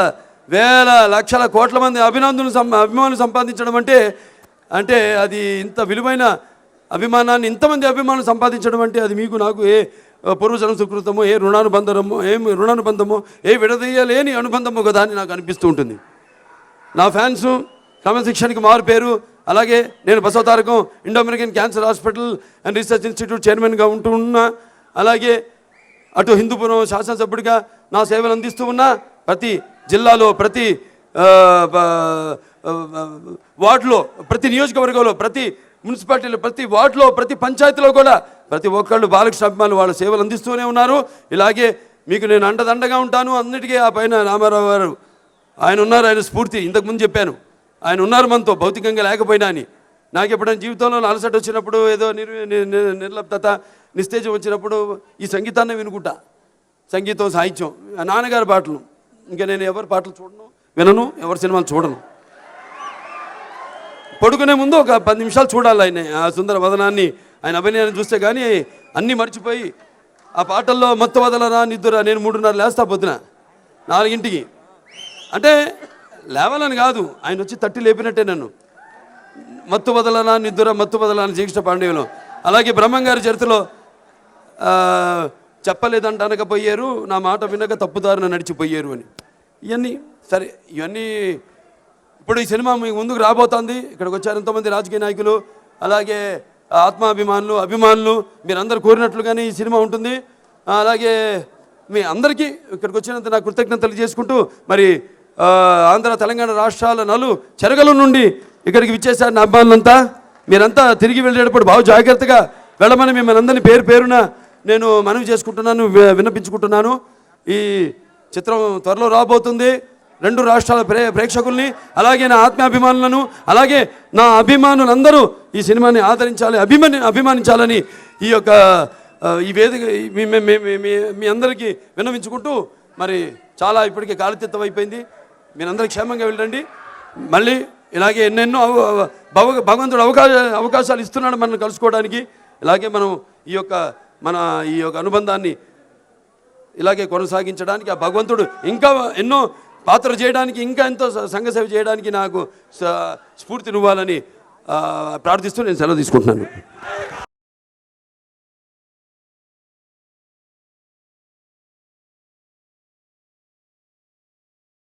వేల లక్షల కోట్ల మంది అభిమానులు సంపాదించడం అంటే అది ఇంత విలువైన అభిమానాన్ని, ఇంతమంది అభిమానులు సంపాదించడం అంటే అది మీకు నాకు ఏ పూర్వజన్మ సుకృతమో, ఏ రుణానుబంధమో, ఏ విడదీయలేని అనుబంధమో కదా అని నాకు అనిపిస్తూ ఉంటుంది. నా ఫ్యాన్స్ క్రమశిక్షణకి మారు పేరు. అలాగే నేను Basavatarakam Indo American cancer hospital and research institute చైర్మన్గా ఉంటూ ఉన్నా. అలాగే అటు హిందూపురం శాసనసభ్యుడిగా నా సేవలు అందిస్తూ ఉన్నా. ప్రతి జిల్లాలో, ప్రతి వార్డులో, ప్రతి నియోజకవర్గంలో, ప్రతి మున్సిపాలిటీలో, ప్రతి వార్డులో, ప్రతి పంచాయతీలో కూడా ప్రతి ఒక్కళ్ళు బాలకృష్ణ అభిమానులు వాళ్ళ సేవలు అందిస్తూనే ఉన్నారు. ఇలాగే మీకు నేను అండదండగా ఉంటాను. అన్నిటికీ ఆ పైన రామారావు గారు ఆయన ఉన్నారు. ఆయన స్ఫూర్తి ఇంతకుముందు చెప్పాను. ఆయన ఉన్నారు మనతో, భౌతికంగా లేకపోయినా అని. నాకు ఎప్పుడైనా జీవితంలో అలసట వచ్చినప్పుడు, ఏదో నిర్లప్తత, నిస్తేజం వచ్చినప్పుడు ఈ సంగీతాన్ని వినుకుంటా. సంగీతం, సాహిత్యం, నాన్నగారి పాటలు. ఇంకా నేను ఎవరి పాటలు వినను, ఎవరి సినిమాలు చూడను. పడుకునే ముందు ఒక 10 నిమిషాలు చూడాలి ఆయన ఆ సుందర వదనాన్ని, ఆయన అభినయాన్ని చూస్తే కానీ అన్నీ మర్చిపోయి ఆ పాటల్లో మత్తు వదలరా నిద్దురా. నేను 3:30 లేస్తా పొద్దున 4ంటికి. అంటే లేవాలని కాదు, ఆయన వచ్చి తట్టి లేపినట్టే నన్ను. మత్తు వదలనా నిద్దురా, మత్తు వదలనా శ్రీకృష్ణ పాండవ్యంలో. అలాగే బ్రహ్మంగారి చరిత్రలో చెప్పలేదంట అనకపోయారు, నా మాట వినక తప్పుదారిన నడిచిపోయారు అని. ఇవన్నీ సరే, ఇవన్నీ ఇప్పుడు ఈ సినిమా మీకు ముందుకు రాబోతోంది. ఇక్కడికి వచ్చారు ఎంతోమంది రాజకీయ నాయకులు, అలాగే అభిమానులు మీరందరూ కోరినట్లుగానే ఈ సినిమా ఉంటుంది. అలాగే మీ అందరికీ ఇక్కడికి వచ్చినంత నా కృతజ్ఞతలు తెలియజేసుకుంటూ, మరి ఆంధ్ర తెలంగాణ రాష్ట్రాల చెరగల నుండి ఇక్కడికి విచ్చేశారు నా అభిమానులంతా. మీరంతా తిరిగి వెళ్ళేటప్పుడు బాగా జాగ్రత్తగా వెళ్ళమని మిమ్మల్ని అందరినీ పేరున నేను మనవి చేసుకుంటున్నాను, విన్నపించుకుంటున్నాను. ఈ చిత్రం త్వరలో రాబోతుంది. 2 రాష్ట్రాల ప్రేక్షకుల్ని, అలాగే నా ఆత్మీయాభిమానులను, అలాగే నా అభిమానులందరూ ఈ సినిమాని ఆదరించాలి, అభిమానించాలని ఈ యొక్క ఈ వేదిక మీ అందరికీ విన్నవించుకుంటూ, మరి చాలా ఇప్పటికే కాలతీతం అయిపోయింది. మీరందరూ క్షేమంగా వెళ్ళండి. మళ్ళీ ఇలాగే ఎన్నెన్నో భగవంతుడు అవకాశాలు ఇస్తున్నాడు మనం కలుసుకోవడానికి. ఇలాగే మనం ఈ యొక్క అనుబంధాన్ని ఇలాగే కొనసాగించడానికి ఆ భగవంతుడు ఇంకా ఎన్నో పాత్ర చేయడానికి, ఇంకా ఎంతో సంఘసేవ చేయడానికి నాకు స్ఫూర్తినివ్వాలని ప్రార్థిస్తూ నేను సెలవు తీసుకుంటున్నాను.